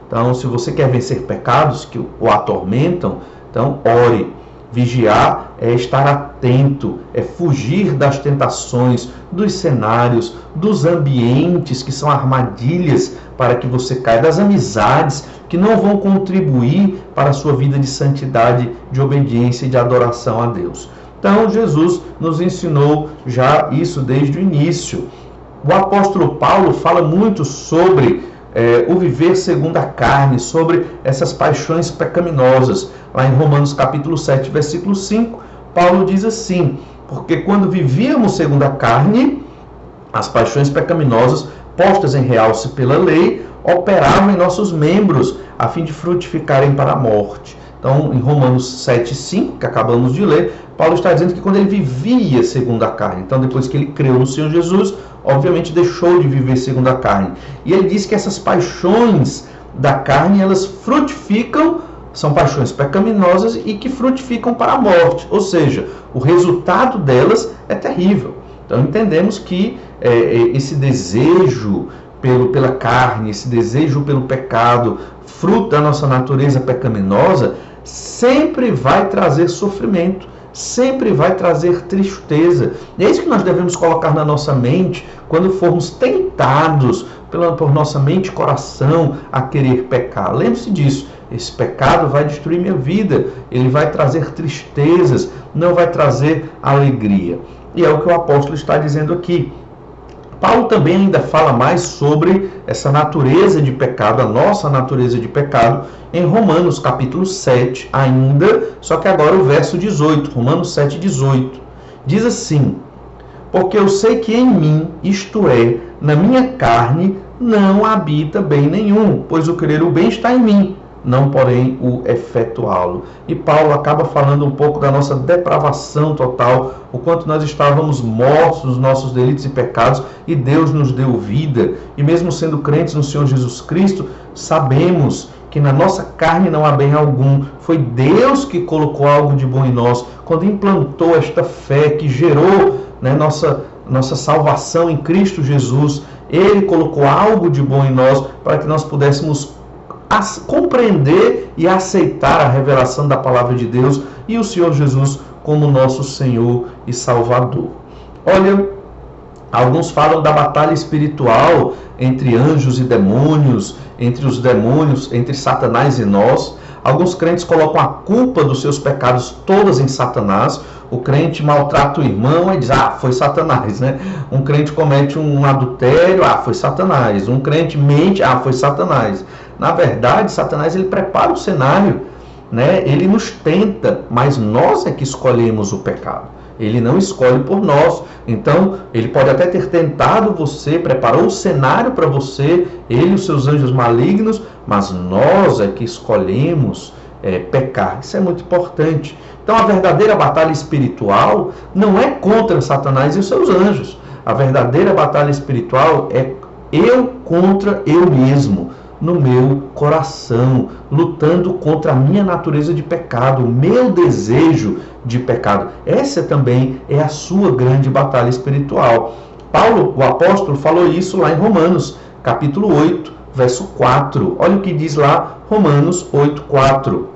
Então, se você quer vencer pecados que o atormentam, então ore. Vigiar é estar atento, é fugir das tentações, dos cenários, dos ambientes que são armadilhas para que você caia, das amizades que não vão contribuir para a sua vida de santidade, de obediência e de adoração a Deus. Então, Jesus nos ensinou já isso desde o início. O apóstolo Paulo fala muito sobre o viver segundo a carne, sobre essas paixões pecaminosas. Lá em Romanos capítulo 7, versículo 5, Paulo diz assim: porque quando vivíamos segundo a carne, as paixões pecaminosas postas em realce pela lei operavam em nossos membros a fim de frutificarem para a morte. Então, em Romanos 7,5, que acabamos de ler, Paulo está dizendo que quando ele vivia segundo a carne, então depois que ele creu no Senhor Jesus, obviamente deixou de viver segundo a carne. E ele diz que essas paixões da carne, elas frutificam, são paixões pecaminosas e que frutificam para a morte. Ou seja, o resultado delas é terrível. Então entendemos que esse desejo pela carne, esse desejo pelo pecado, fruto da nossa natureza pecaminosa, sempre vai trazer sofrimento, sempre vai trazer tristeza. E é isso que nós devemos colocar na nossa mente quando formos tentados por nossa mente e coração a querer pecar. Lembre-se disso, esse pecado vai destruir minha vida, ele vai trazer tristezas, não vai trazer alegria. E é o que o apóstolo está dizendo aqui. Paulo também ainda fala mais sobre essa natureza de pecado, a nossa natureza de pecado, em Romanos capítulo 7 ainda, só que agora o verso 18, Romanos 7, 18. Diz assim: porque eu sei que em mim, isto é, na minha carne, não habita bem nenhum, pois o querer o bem está em mim, não porém o efetuá-lo. E Paulo acaba falando um pouco da nossa depravação total, o quanto nós estávamos mortos nos nossos delitos e pecados, e Deus nos deu vida. E mesmo sendo crentes no Senhor Jesus Cristo, sabemos que na nossa carne não há bem algum. Foi Deus que colocou algo de bom em nós, quando implantou esta fé que gerou, né, nossa salvação em Cristo Jesus. Ele colocou algo de bom em nós para que nós pudéssemos compreender e aceitar a revelação da palavra de Deus e o Senhor Jesus como nosso Senhor e Salvador. Olha, alguns falam da batalha espiritual entre anjos e demônios, entre os demônios, entre Satanás e nós. Alguns crentes colocam a culpa dos seus pecados todas em Satanás. O crente maltrata o irmão e diz: foi Satanás, né? Um crente comete um adultério, foi Satanás. Um crente mente, foi Satanás. Na verdade, Satanás ele prepara o cenário, né? Ele nos tenta, mas nós é que escolhemos o pecado. Ele não escolhe por nós. Então, ele pode até ter tentado você, preparou o cenário para você, ele e os seus anjos malignos, mas nós é que escolhemos pecar. Isso é muito importante. Então, a verdadeira batalha espiritual não é contra Satanás e os seus anjos. A verdadeira batalha espiritual é eu contra eu mesmo, no meu coração, lutando contra a minha natureza de pecado, o meu desejo de pecado. Essa também é a sua grande batalha espiritual. Paulo, o apóstolo, falou isso lá em Romanos, capítulo 8, verso 4. Olha o que diz lá, Romanos 8, 4.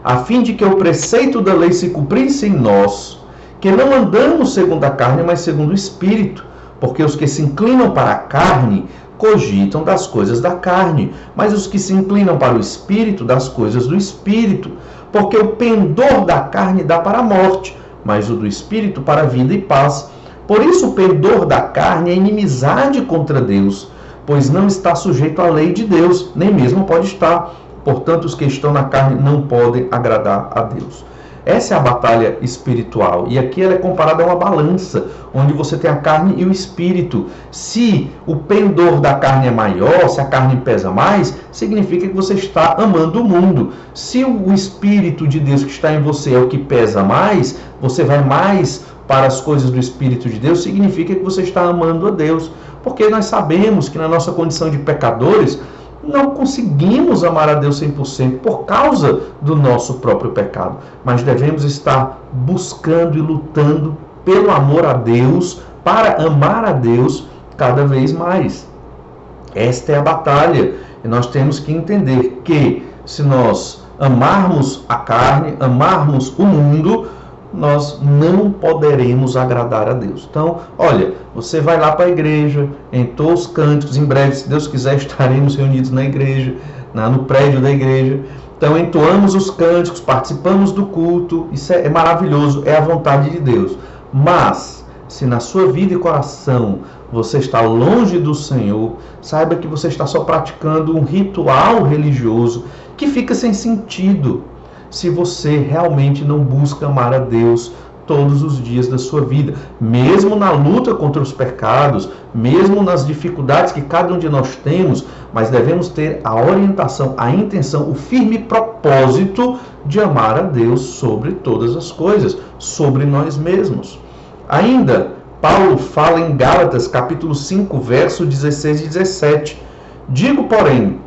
A fim de que o preceito da lei se cumprisse em nós, que não andamos segundo a carne, mas segundo o Espírito, porque os que se inclinam para a carne cogitam das coisas da carne, mas os que se inclinam para o Espírito, das coisas do Espírito. Porque o pendor da carne dá para a morte, mas o do Espírito para a vida e paz. Por isso o pendor da carne é inimizade contra Deus, pois não está sujeito à lei de Deus, nem mesmo pode estar. Portanto, os que estão na carne não podem agradar a Deus. Essa é a batalha espiritual. E aqui ela é comparada a uma balança, onde você tem a carne e o espírito. Se o pendor da carne é maior, se a carne pesa mais, significa que você está amando o mundo. Se o Espírito de Deus que está em você é o que pesa mais, você vai mais para as coisas do Espírito de Deus, significa que você está amando a Deus. Porque nós sabemos que na nossa condição de pecadores, não conseguimos amar a Deus 100% por causa do nosso próprio pecado. Mas devemos estar buscando e lutando pelo amor a Deus, para amar a Deus cada vez mais. Esta é a batalha. E nós temos que entender que se nós amarmos a carne, amarmos o mundo, nós não poderemos agradar a Deus. Então, olha, você vai lá para a igreja, entoa os cânticos, em breve, se Deus quiser, estaremos reunidos na igreja, no prédio da igreja. Então, entoamos os cânticos, participamos do culto, isso é maravilhoso, é a vontade de Deus. Mas, se na sua vida e coração você está longe do Senhor, saiba que você está só praticando um ritual religioso que fica sem sentido se você realmente não busca amar a Deus todos os dias da sua vida. Mesmo na luta contra os pecados, mesmo nas dificuldades que cada um de nós temos, mas devemos ter a orientação, a intenção, o firme propósito de amar a Deus sobre todas as coisas, sobre nós mesmos. Ainda, Paulo fala em Gálatas, capítulo 5, verso 16 e 17. Digo, porém,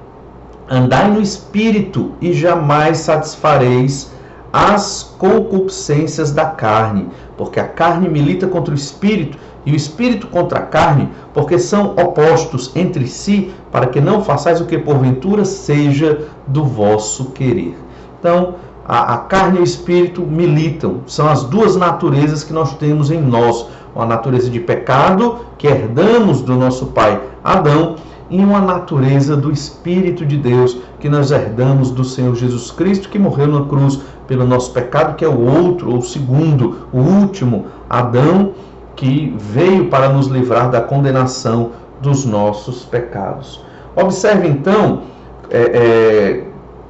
andai no Espírito e jamais satisfareis as concupiscências da carne, porque a carne milita contra o Espírito e o Espírito contra a carne, porque são opostos entre si, para que não façais o que porventura seja do vosso querer. Então, a carne e o Espírito militam, são as duas naturezas que nós temos em nós, uma natureza de pecado, que herdamos do nosso pai Adão, e uma natureza do Espírito de Deus, que nós herdamos do Senhor Jesus Cristo, que morreu na cruz pelo nosso pecado, que é o outro, ou segundo, o último Adão, que veio para nos livrar da condenação dos nossos pecados. Observe então,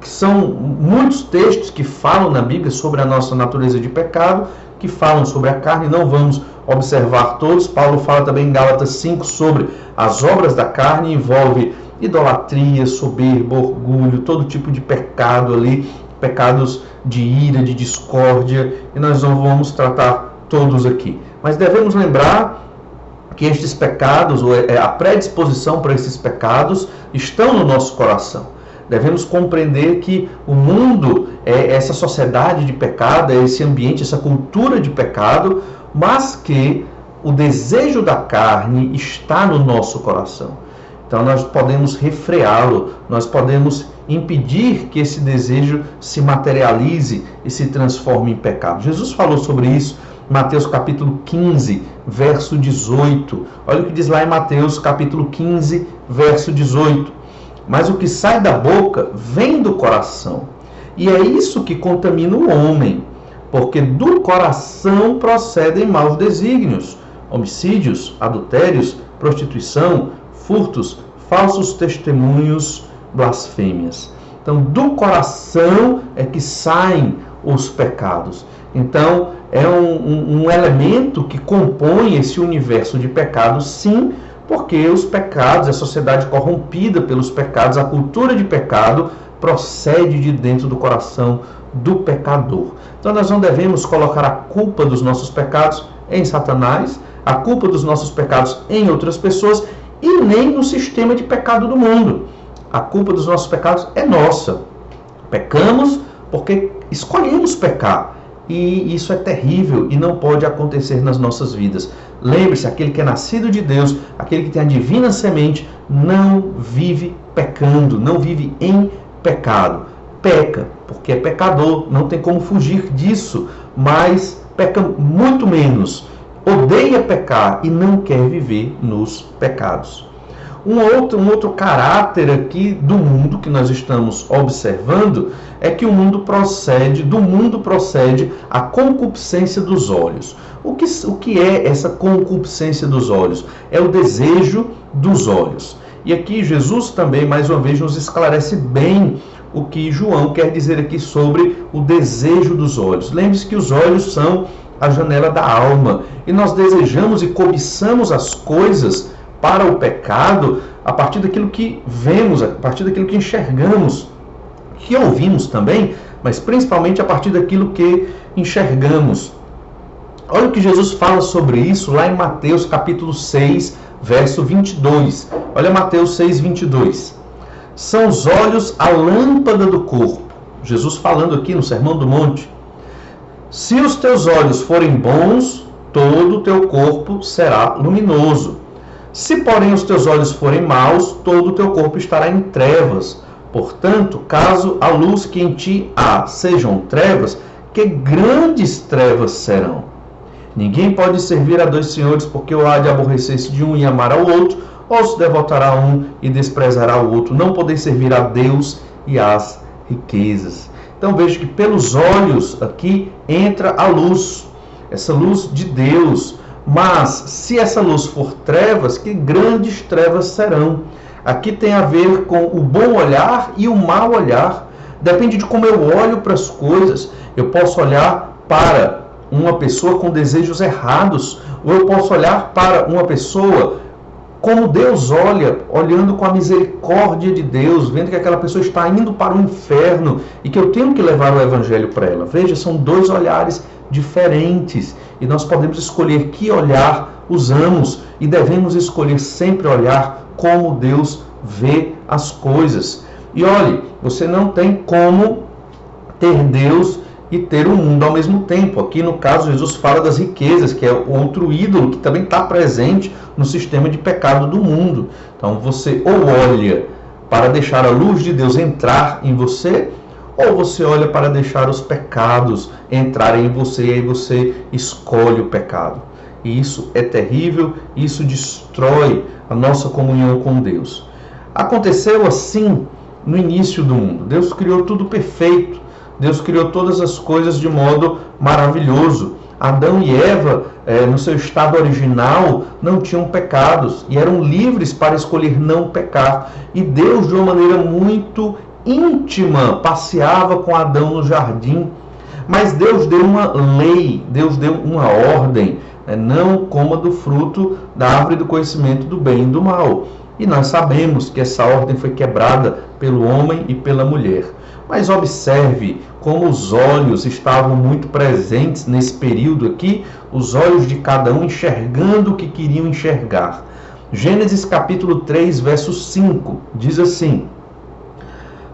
que são muitos textos que falam na Bíblia sobre a nossa natureza de pecado, que falam sobre a carne, não vamos observar todos. Paulo fala também em Gálatas 5 sobre as obras da carne, envolve idolatria, soberba, orgulho, todo tipo de pecado ali, pecados de ira, de discórdia, e nós não vamos tratar todos aqui. Mas devemos lembrar que estes pecados, ou a predisposição para esses pecados, estão no nosso coração. Devemos compreender que o mundo é essa sociedade de pecado, é esse ambiente, essa cultura de pecado, mas que o desejo da carne está no nosso coração. Então nós podemos refreá-lo, nós podemos impedir que esse desejo se materialize e se transforme em pecado. Jesus falou sobre isso em Mateus capítulo 15, verso 18. Olha o que diz lá em Mateus capítulo 15, verso 18. Mas o que sai da boca vem do coração, e é isso que contamina o homem, porque do coração procedem maus desígnios, homicídios, adultérios, prostituição, furtos, falsos testemunhos, blasfêmias. Então, do coração é que saem os pecados. Então, é um elemento que compõe esse universo de pecados, sim, porque os pecados, a sociedade corrompida pelos pecados, a cultura de pecado, procede de dentro do coração do pecador. Então nós não devemos colocar a culpa dos nossos pecados em Satanás, a culpa dos nossos pecados em outras pessoas e nem no sistema de pecado do mundo. A culpa dos nossos pecados é nossa. Pecamos porque escolhemos pecar. E isso é terrível e não pode acontecer nas nossas vidas. Lembre-se, aquele que é nascido de Deus, aquele que tem a divina semente, não vive pecando, não vive em pecado. Peca, porque é pecador, não tem como fugir disso, mas peca muito menos. Odeia pecar e não quer viver nos pecados. Um outro caráter aqui do mundo que nós estamos observando é que do mundo procede a concupiscência dos olhos. O que é essa concupiscência dos olhos? É o desejo dos olhos. E aqui Jesus também, mais uma vez, nos esclarece bem o que João quer dizer aqui sobre o desejo dos olhos. Lembre-se que os olhos são a janela da alma. E nós desejamos e cobiçamos as coisas para o pecado a partir daquilo que vemos, a partir daquilo que enxergamos, que ouvimos também, mas principalmente a partir daquilo que enxergamos. Olha o que Jesus fala sobre isso lá em Mateus capítulo 6, verso 22. Olha Mateus 6, 22. São os olhos a lâmpada do corpo. Jesus falando aqui no Sermão do Monte. Se os teus olhos forem bons, todo o teu corpo será luminoso. Se, porém, os teus olhos forem maus, todo o teu corpo estará em trevas. Portanto, caso a luz que em ti há sejam trevas, que grandes trevas serão. Ninguém pode servir a dois senhores, porque ou há de aborrecer-se de um e amar ao outro, ou se devotará a um e desprezará o outro. Não poder servir a Deus e às riquezas. Então veja que pelos olhos aqui entra a luz, essa luz de Deus. Mas se essa luz for trevas, que grandes trevas serão. Aqui tem a ver com o bom olhar e o mau olhar. Depende de como eu olho para as coisas. Eu posso olhar para uma pessoa com desejos errados, ou eu posso olhar para uma pessoa como Deus olha, olhando com a misericórdia de Deus, vendo que aquela pessoa está indo para o inferno e que eu tenho que levar o evangelho para ela. Veja, são dois olhares diferentes e nós podemos escolher que olhar usamos e devemos escolher sempre olhar como Deus vê as coisas. E olhe, você não tem como ter Deus e ter o mundo ao mesmo tempo. Aqui no caso Jesus fala das riquezas, que é outro ídolo que também está presente no sistema de pecado do mundo. Então você ou olha para deixar a luz de Deus entrar em você, ou você olha para deixar os pecados entrarem em você e aí você escolhe o pecado. E isso é terrível, isso destrói a nossa comunhão com Deus. Aconteceu assim no início do mundo. Deus criou tudo perfeito. Deus criou todas as coisas de modo maravilhoso. Adão e Eva, no seu estado original, não tinham pecados e eram livres para escolher não pecar. E Deus, de uma maneira muito íntima, passeava com Adão no jardim. Mas Deus deu uma lei, Deus deu uma ordem, não coma do fruto da árvore do conhecimento do bem e do mal. E nós sabemos que essa ordem foi quebrada pelo homem e pela mulher. Mas observe como os olhos estavam muito presentes nesse período aqui, os olhos de cada um enxergando o que queriam enxergar. Gênesis capítulo 3, verso 5, diz assim: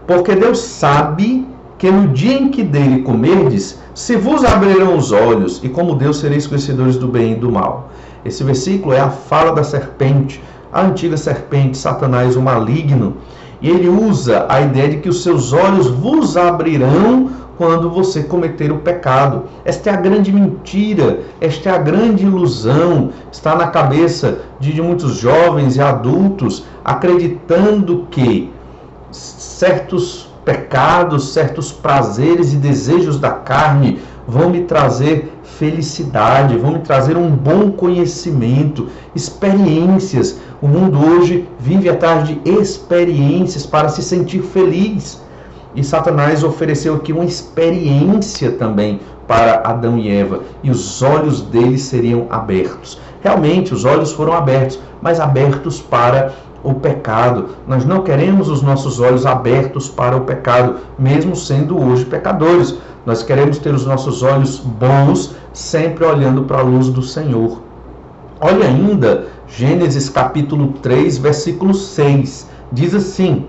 porque Deus sabe que no dia em que dele comerdes, se vos abrirão os olhos, e como Deus sereis conhecedores do bem e do mal. Esse versículo é a fala da serpente, a antiga serpente, Satanás, o maligno. E ele usa a ideia de que os seus olhos vos abrirão quando você cometer o pecado. Esta é a grande mentira, esta é a grande ilusão. Está na cabeça de muitos jovens e adultos, acreditando que certos pecados, certos prazeres e desejos da carne vão me trazer felicidade, vão me trazer um bom conhecimento, experiências. O mundo hoje vive atrás de experiências para se sentir feliz. E Satanás ofereceu aqui uma experiência também para Adão e Eva. E os olhos deles seriam abertos. Realmente, os olhos foram abertos, mas abertos para o pecado. Nós não queremos os nossos olhos abertos para o pecado, mesmo sendo hoje pecadores. Nós queremos ter os nossos olhos bons, sempre olhando para a luz do Senhor. Olha ainda Gênesis capítulo 3, versículo 6. Diz assim: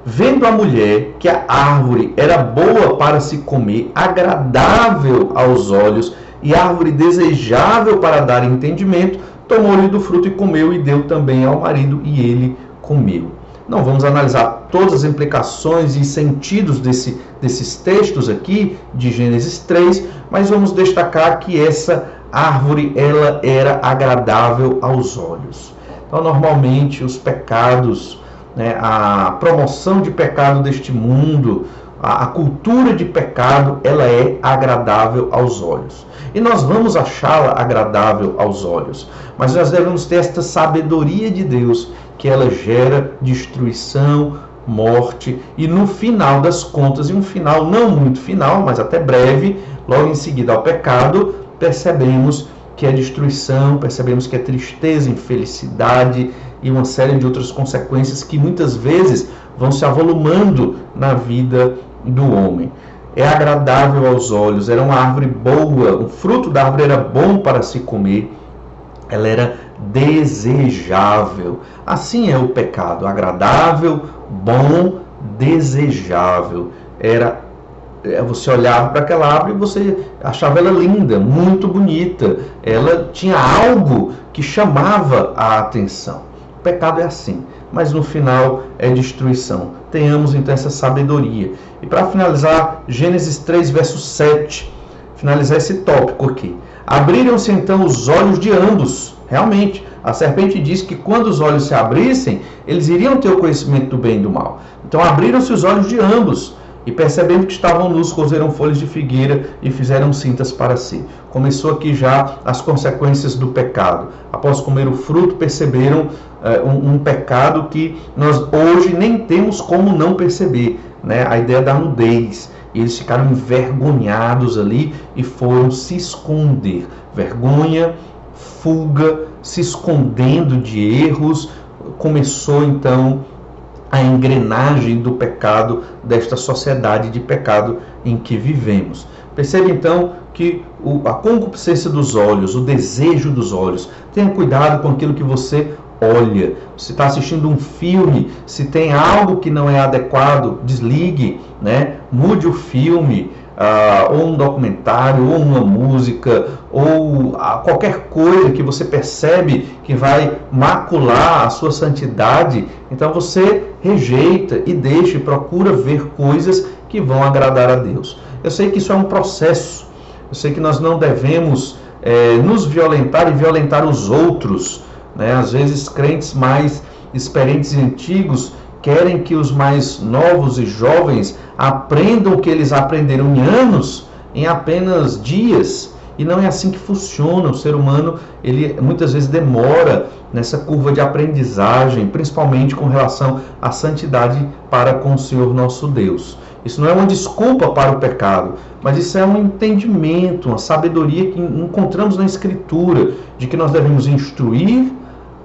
vendo a mulher que a árvore era boa para se comer, agradável aos olhos, e árvore desejável para dar entendimento, tomou-lhe do fruto e comeu, e deu também ao marido, e ele comeu. Não vamos analisar todas as implicações e sentidos desses textos aqui de Gênesis 3, mas vamos destacar que essa árvore ela era agradável aos olhos. Então, normalmente, os pecados, a promoção de pecado deste mundo, a cultura de pecado, ela é agradável aos olhos. E nós vamos achá-la agradável aos olhos. Mas nós devemos ter esta sabedoria de Deus, que ela gera destruição, morte, e no final das contas, e um final não muito final, mas até breve, logo em seguida ao pecado, percebemos que é destruição, percebemos que é tristeza, infelicidade e uma série de outras consequências que muitas vezes vão se avolumando na vida do homem. É agradável aos olhos, era uma árvore boa, o fruto da árvore era bom para se comer, ela era desejável. Assim é o pecado, agradável, bom, desejável. Você olhava para aquela árvore e você achava ela linda, muito bonita. Ela tinha algo que chamava a atenção. O pecado é assim, mas no final é destruição. Tenhamos então essa sabedoria. E para finalizar, Gênesis 3, verso 7, finalizar esse tópico aqui. Abriram-se então os olhos de ambos. Realmente, a serpente diz que quando os olhos se abrissem, eles iriam ter o conhecimento do bem e do mal. Então abriram-se os olhos de ambos. E percebendo que estavam nus, cozeram folhas de figueira e fizeram cintas para si. Começou aqui já as consequências do pecado. Após comer o fruto, perceberam um pecado que nós hoje nem temos como não perceber, né? A ideia da nudez. E eles ficaram envergonhados ali e foram se esconder. Vergonha, fuga, se escondendo de erros. Começou então a engrenagem do pecado, desta sociedade de pecado em que vivemos. Percebe então que a concupiscência dos olhos, o desejo dos olhos, tenha cuidado com aquilo que você olha. Se está assistindo um filme, se tem algo que não é adequado, desligue, né? Mude o filme, ou um documentário, ou uma música, ou qualquer coisa que você percebe que vai macular a sua santidade. Então você rejeita e deixa e procura ver coisas que vão agradar a Deus. Eu sei que isso é um processo. Eu sei que nós não devemos nos violentar e violentar os outros, né? Às vezes crentes mais experientes e antigos querem que os mais novos e jovens aprendam o que eles aprenderam em anos, em apenas dias. E não é assim que funciona. O ser humano, ele muitas vezes demora nessa curva de aprendizagem, principalmente com relação à santidade para com o Senhor nosso Deus. Isso não é uma desculpa para o pecado, mas isso é um entendimento, uma sabedoria que encontramos na Escritura, de que nós devemos instruir,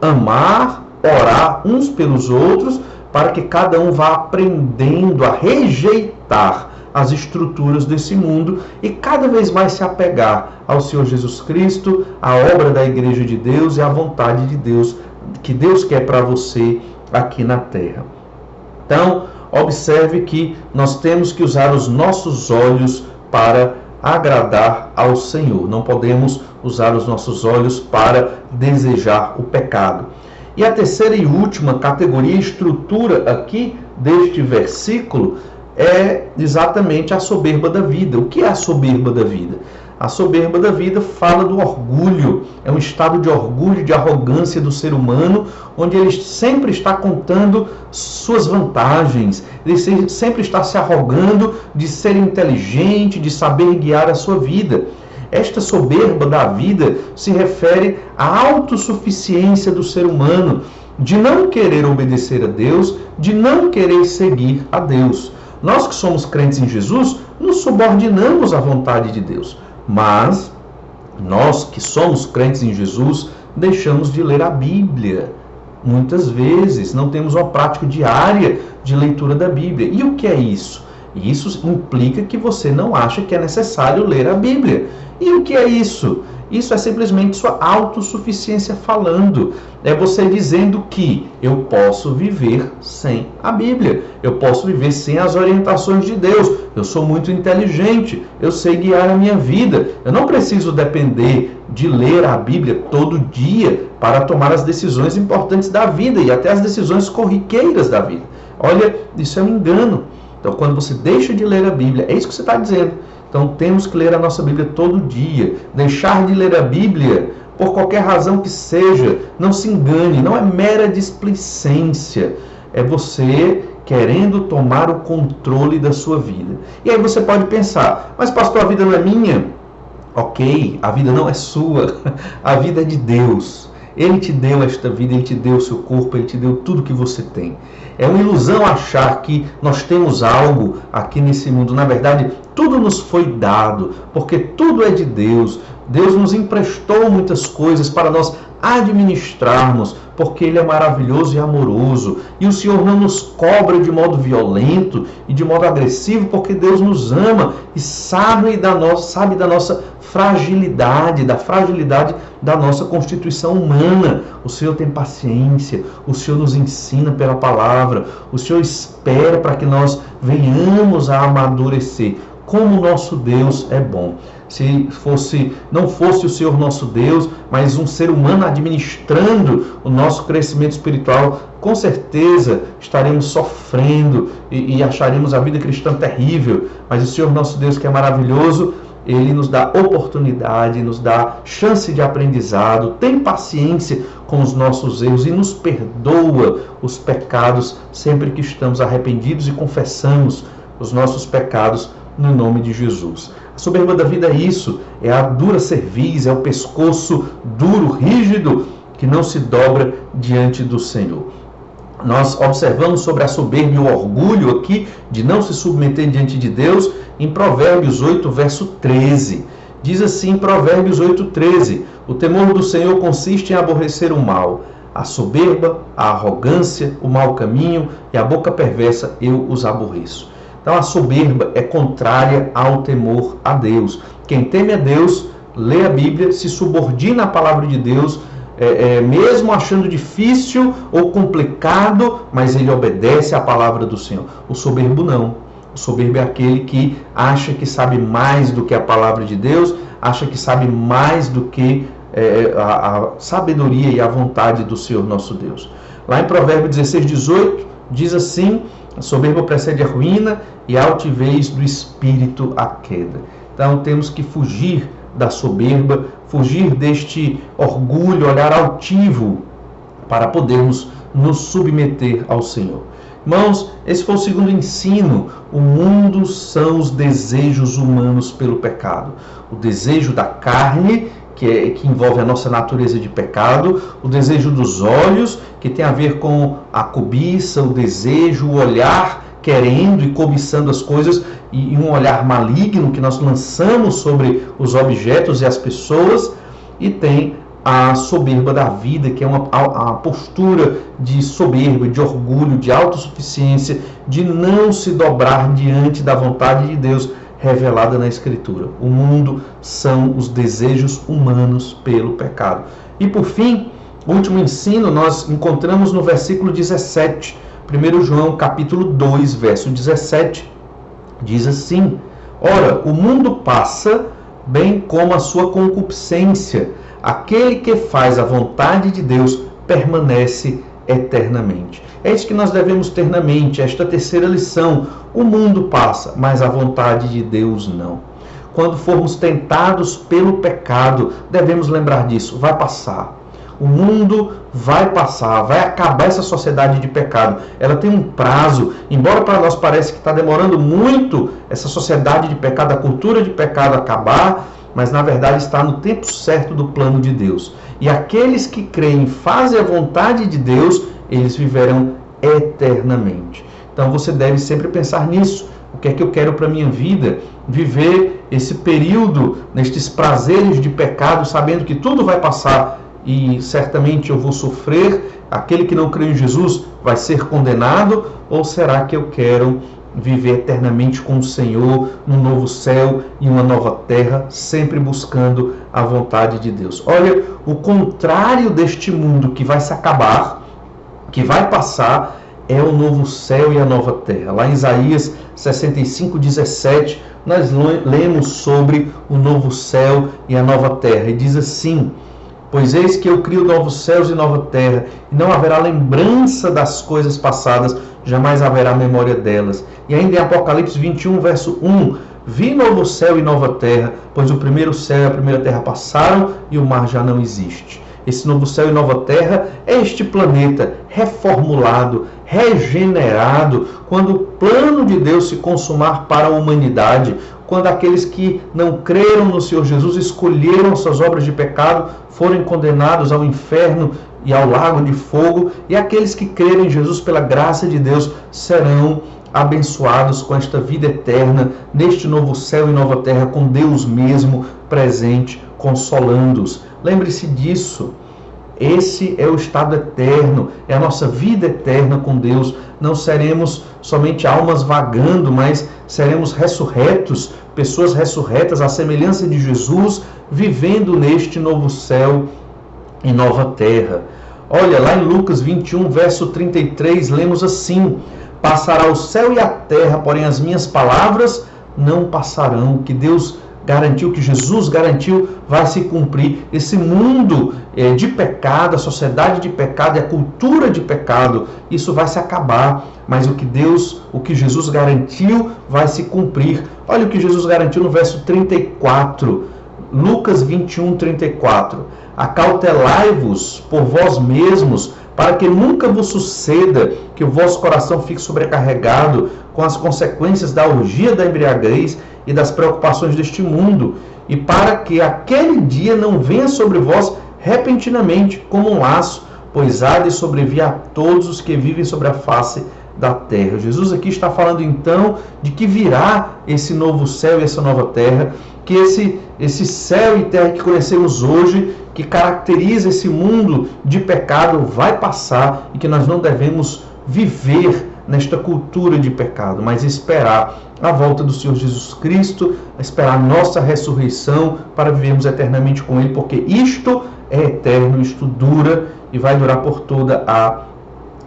amar, orar uns pelos outros, para que cada um vá aprendendo a rejeitar as estruturas desse mundo e cada vez mais se apegar ao Senhor Jesus Cristo, à obra da Igreja de Deus e à vontade de Deus, que Deus quer para você aqui na terra. Então, observe que nós temos que usar os nossos olhos para agradar ao Senhor. Não podemos usar os nossos olhos para desejar o pecado. E a terceira e última categoria, estrutura aqui deste versículo, é exatamente a soberba da vida. O que é a soberba da vida? A soberba da vida fala do orgulho. É um estado de orgulho, de arrogância do ser humano, onde ele sempre está contando suas vantagens, ele sempre está se arrogando de ser inteligente, de saber guiar a sua vida. Esta soberba da vida se refere à autossuficiência do ser humano, de não querer obedecer a Deus, de não querer seguir a Deus. Nós que somos crentes em Jesus, nos subordinamos à vontade de Deus. Mas nós que somos crentes em Jesus, deixamos de ler a Bíblia. Muitas vezes não temos uma prática diária de leitura da Bíblia. E o que é isso? Isso implica que você não acha que é necessário ler a Bíblia. E o que é isso? Isso é simplesmente sua autossuficiência falando. É você dizendo que eu posso viver sem a Bíblia. Eu posso viver sem as orientações de Deus. Eu sou muito inteligente. Eu sei guiar a minha vida. Eu não preciso depender de ler a Bíblia todo dia para tomar as decisões importantes da vida e até as decisões corriqueiras da vida. Olha, isso é um engano. Então, quando você deixa de ler a Bíblia, é isso que você está dizendo. Então, temos que ler a nossa Bíblia todo dia. Deixar de ler a Bíblia, por qualquer razão que seja, não se engane, não é mera displicência. É você querendo tomar o controle da sua vida. E aí você pode pensar, mas pastor, a vida não é minha? Ok, a vida não é sua, a vida é de Deus. Ele te deu esta vida, Ele te deu o seu corpo, Ele te deu tudo que você tem. É uma ilusão achar que nós temos algo aqui nesse mundo. Na verdade, tudo nos foi dado, porque tudo é de Deus. Deus nos emprestou muitas coisas para nós administrarmos, porque Ele é maravilhoso e amoroso. E o Senhor não nos cobra de modo violento e de modo agressivo, porque Deus nos ama e sabe da nossa fragilidade, da fragilidade da nossa constituição humana. O Senhor tem paciência, o Senhor nos ensina pela palavra, o Senhor espera para que nós venhamos a amadurecer. Como o nosso Deus é bom. Se não fosse o Senhor nosso Deus, mas um ser humano administrando o nosso crescimento espiritual, com certeza estaremos sofrendo e acharemos a vida cristã terrível. Mas o Senhor nosso Deus, que é maravilhoso, Ele nos dá oportunidade, nos dá chance de aprendizado, tem paciência com os nossos erros e nos perdoa os pecados sempre que estamos arrependidos e confessamos os nossos pecados no nome de Jesus. A soberba da vida é isso, é a dura cerviz, é o pescoço duro, rígido, que não se dobra diante do Senhor. Nós observamos sobre a soberba e o orgulho aqui, de não se submeter diante de Deus, em Provérbios 8, verso 13. Diz assim, Provérbios 8, 13, o temor do Senhor consiste em aborrecer o mal, a soberba, a arrogância, o mau caminho e a boca perversa eu os aborreço. Então a soberba é contrária ao temor a Deus. Quem teme a Deus, lê a Bíblia, se subordina à palavra de Deus, mesmo achando difícil ou complicado, mas ele obedece à palavra do Senhor. O soberbo não. O soberbo é aquele que acha que sabe mais do que a palavra de Deus, acha que sabe mais do que a sabedoria e a vontade do Senhor nosso Deus. Lá em Provérbios 16, 18, diz assim, a soberba precede a ruína e a altivez do espírito a queda. Então temos que fugir da soberba, fugir deste orgulho, olhar altivo, para podermos nos submeter ao Senhor. Irmãos, esse foi o segundo ensino. O mundo são os desejos humanos pelo pecado. O desejo da carne, que envolve a nossa natureza de pecado, o desejo dos olhos, que tem a ver com a cobiça, o desejo, o olhar querendo e cobiçando as coisas, e um olhar maligno que nós lançamos sobre os objetos e as pessoas, e tem a soberba da vida, que é a postura de soberba, de orgulho, de autossuficiência, de não se dobrar diante da vontade de Deus revelada na Escritura. O mundo são os desejos humanos pelo pecado. E por fim, o último ensino nós encontramos no versículo 17, 1 João capítulo 2, verso 17, diz assim, ora, o mundo passa, bem como a sua concupiscência. Aquele que faz a vontade de Deus permanece eternamente. É isso que nós devemos ter na mente, esta terceira lição. O mundo passa, mas a vontade de Deus não. Quando formos tentados pelo pecado, devemos lembrar disso, vai passar. O mundo vai passar, vai acabar essa sociedade de pecado. Ela tem um prazo, embora para nós pareça que está demorando muito essa sociedade de pecado, a cultura de pecado acabar, mas na verdade está no tempo certo do plano de Deus. E aqueles que creem e fazem a vontade de Deus, eles viverão eternamente. Então você deve sempre pensar nisso. O que é que eu quero para a minha vida? Viver esse período, nestes prazeres de pecado, sabendo que tudo vai passar e certamente eu vou sofrer. Aquele que não crê em Jesus vai ser condenado? Ou será que eu quero viver eternamente com o Senhor, num novo céu e uma nova terra, sempre buscando a vontade de Deus? Olha, o contrário deste mundo que vai se acabar, que vai passar, é o novo céu e a nova terra. Lá em Isaías 65:17, nós lemos sobre o novo céu e a nova terra, e diz assim, pois eis que eu crio novos céus e nova terra, e não haverá lembrança das coisas passadas, jamais haverá memória delas. E ainda em Apocalipse 21, verso 1, vi novo céu e nova terra, pois o primeiro céu e a primeira terra passaram e o mar já não existe. Esse novo céu e nova terra é este planeta reformulado, regenerado, quando o plano de Deus se consumar para a humanidade, quando aqueles que não creram no Senhor Jesus, escolheram suas obras de pecado, forem condenados ao inferno e ao lago de fogo, e aqueles que crerem em Jesus pela graça de Deus serão abençoados com esta vida eterna, neste novo céu e nova terra, com Deus mesmo presente, consolando-os. Lembre-se disso. Esse é o estado eterno, é a nossa vida eterna com Deus. Não seremos somente almas vagando, mas seremos ressurretos, pessoas ressurretas à semelhança de Jesus, vivendo neste novo céu e nova terra. Olha, lá em Lucas 21, verso 33, lemos assim, passará o céu e a terra, porém as minhas palavras não passarão. Que Deus garantiu, que Jesus garantiu, vai se cumprir. Esse mundo de pecado, a sociedade de pecado e a cultura de pecado, isso vai se acabar, mas o que Jesus garantiu vai se cumprir. Olha o que Jesus garantiu no verso 34, Lucas 21, 34. Acautelai-vos por vós mesmos, para que nunca vos suceda que o vosso coração fique sobrecarregado com as consequências da orgia da embriaguez e das preocupações deste mundo, e para que aquele dia não venha sobre vós repentinamente como um laço, pois há de sobrevir a todos os que vivem sobre a face da terra. Jesus aqui está falando então de que virá esse novo céu e essa nova terra, que esse céu e terra que conhecemos hoje, que caracteriza esse mundo de pecado, vai passar e que nós não devemos viver nesta cultura de pecado, mas esperar a volta do Senhor Jesus Cristo, esperar a nossa ressurreição para vivermos eternamente com Ele, porque isto é eterno, isto dura e vai durar por toda a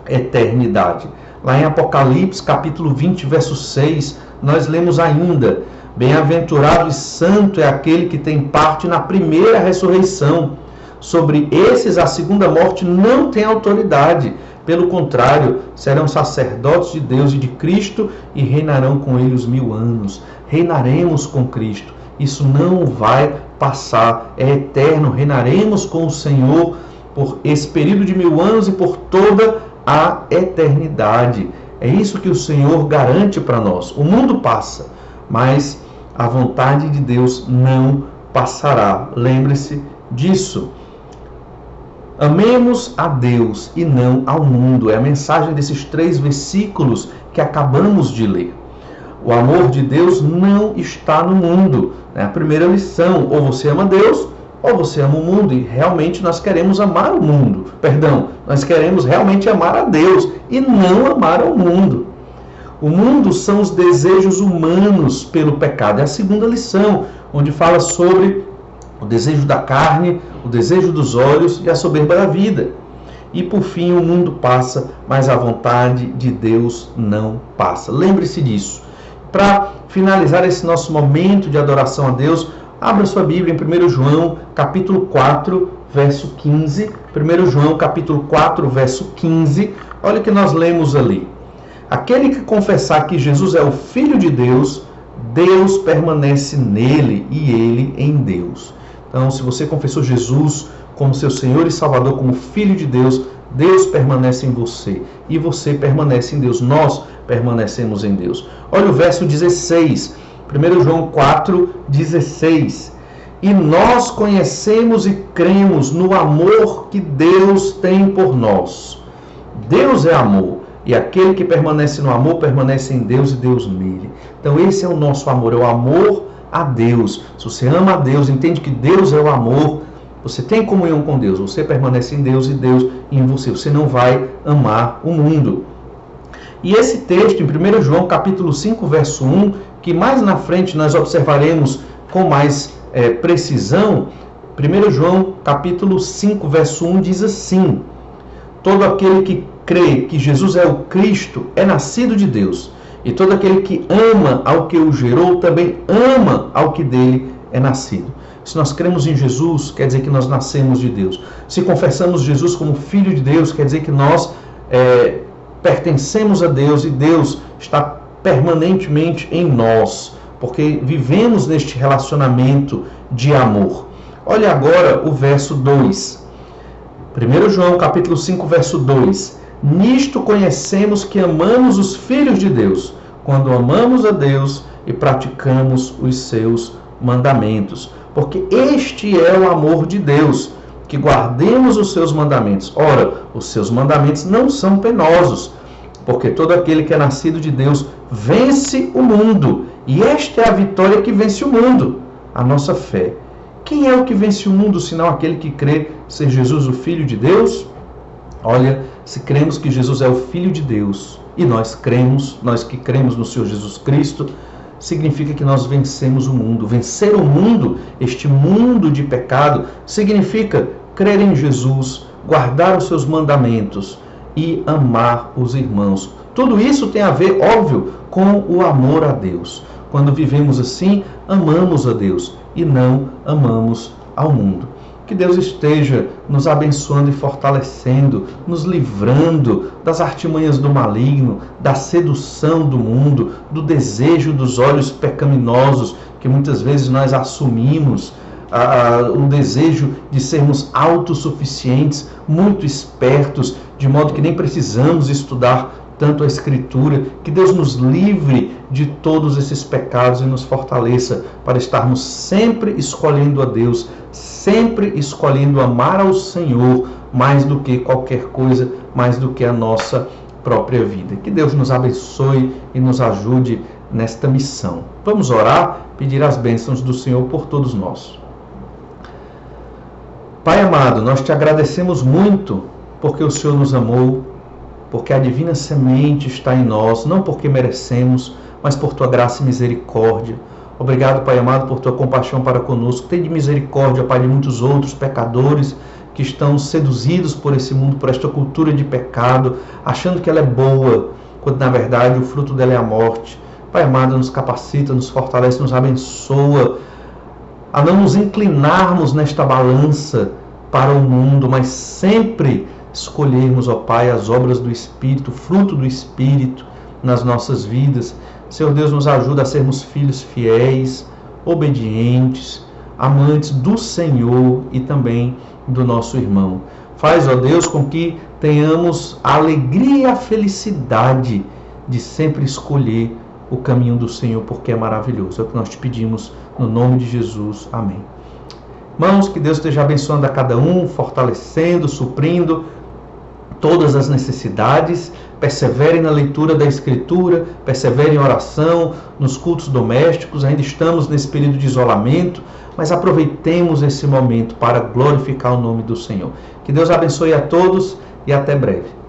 eternidade. Lá em Apocalipse, capítulo 20, verso 6, nós lemos ainda: bem-aventurado e santo é aquele que tem parte na primeira ressurreição. Sobre esses a segunda morte não tem autoridade. Pelo contrário, serão sacerdotes de Deus e de Cristo e reinarão com Ele os 1000 anos. Reinaremos com Cristo. Isso não vai passar, é eterno. Reinaremos com o Senhor por esse período de 1000 anos e por toda a eternidade. É isso que o Senhor garante para nós. O mundo passa, mas a vontade de Deus não passará. Lembre-se disso. Amemos a Deus e não ao mundo. É a mensagem desses 3 versículos que acabamos de ler. O amor de Deus não está no mundo. É a primeira lição. Ou você ama Deus, ou você ama o mundo. E realmente nós queremos amar o mundo. Nós queremos realmente amar a Deus e não amar ao mundo. O mundo são os desejos humanos pelo pecado. É a segunda lição, onde fala sobre o desejo da carne, o desejo dos olhos e a soberba da vida. E por fim, o mundo passa, mas a vontade de Deus não passa. Lembre-se disso. Para finalizar esse nosso momento de adoração a Deus, abra sua Bíblia em 1 João, capítulo 4, verso 15. 1 João, capítulo 4, verso 15. Olha o que nós lemos ali. Aquele que confessar que Jesus é o Filho de Deus, Deus permanece nele e ele em Deus. Então, se você confessou Jesus como seu Senhor e Salvador, como Filho de Deus, Deus permanece em você e você permanece em Deus. Nós permanecemos em Deus. Olha o verso 16, 1 João 4, 16. E nós conhecemos e cremos no amor que Deus tem por nós. Deus é amor, e aquele que permanece no amor permanece em Deus e Deus nele. Então esse é o nosso amor, é o amor a Deus. Se você ama a Deus, entende que Deus é o amor, você tem comunhão com Deus, você permanece em Deus e Deus em você. Você não vai amar o mundo. E esse texto em 1 João capítulo 5, verso 1, que mais na frente nós observaremos com mais precisão, 1 João capítulo 5, verso 1 diz assim: todo aquele que crê que Jesus é o Cristo é nascido de Deus, e todo aquele que ama ao que o gerou também ama ao que dele é nascido. Se nós cremos em Jesus, quer dizer que nós nascemos de Deus. Se confessamos Jesus como Filho de Deus, quer dizer que nós pertencemos a Deus e Deus está permanentemente em nós, porque vivemos neste relacionamento de amor. Olha agora o verso 2. 1 João capítulo 5, verso 2. Nisto conhecemos que amamos os filhos de Deus, quando amamos a Deus e praticamos os seus mandamentos. Porque este é o amor de Deus, que guardemos os seus mandamentos. Ora, os seus mandamentos não são penosos, porque todo aquele que é nascido de Deus vence o mundo. E esta é a vitória que vence o mundo, a nossa fé. Quem é o que vence o mundo, senão aquele que crê ser Jesus o Filho de Deus? Olha, se cremos que Jesus é o Filho de Deus, e nós que cremos no Senhor Jesus Cristo, significa que nós vencemos o mundo. Vencer o mundo, este mundo de pecado, significa crer em Jesus, guardar os seus mandamentos e amar os irmãos. Tudo isso tem a ver, óbvio, com o amor a Deus. Quando vivemos assim, amamos a Deus e não amamos ao mundo. Que Deus esteja nos abençoando e fortalecendo, nos livrando das artimanhas do maligno, da sedução do mundo, do desejo dos olhos pecaminosos que muitas vezes nós assumimos, o desejo de sermos autossuficientes, muito espertos, de modo que nem precisamos estudar tanto a Escritura. Que Deus nos livre de todos esses pecados e nos fortaleça para estarmos sempre escolhendo a Deus, sempre escolhendo amar ao Senhor mais do que qualquer coisa, mais do que a nossa própria vida. Que Deus nos abençoe e nos ajude nesta missão. Vamos orar, pedir as bênçãos do Senhor por todos nós. Pai amado, nós te agradecemos muito porque o Senhor nos amou, porque a divina semente está em nós, não porque merecemos, mas por tua graça e misericórdia. Obrigado, Pai amado, por tua compaixão para conosco. Tem de misericórdia, Pai, de muitos outros pecadores que estão seduzidos por esse mundo, por esta cultura de pecado, achando que ela é boa, quando na verdade o fruto dela é a morte. Pai amado, nos capacita, nos fortalece, nos abençoa a não nos inclinarmos nesta balança para o mundo, mas sempre escolhermos, ó Pai, as obras do Espírito, o fruto do Espírito nas nossas vidas. Senhor Deus, nos ajuda a sermos filhos fiéis, obedientes, amantes do Senhor e também do nosso irmão. Faz, ó Deus, com que tenhamos a alegria e a felicidade de sempre escolher o caminho do Senhor, porque é maravilhoso. É o que nós te pedimos no nome de Jesus. Amém. Irmãos, que Deus esteja abençoando a cada um, fortalecendo, suprindo todas as necessidades. Perseverem na leitura da Escritura, perseverem em oração, nos cultos domésticos. Ainda estamos nesse período de isolamento, mas aproveitemos esse momento para glorificar o nome do Senhor. Que Deus abençoe a todos e até breve.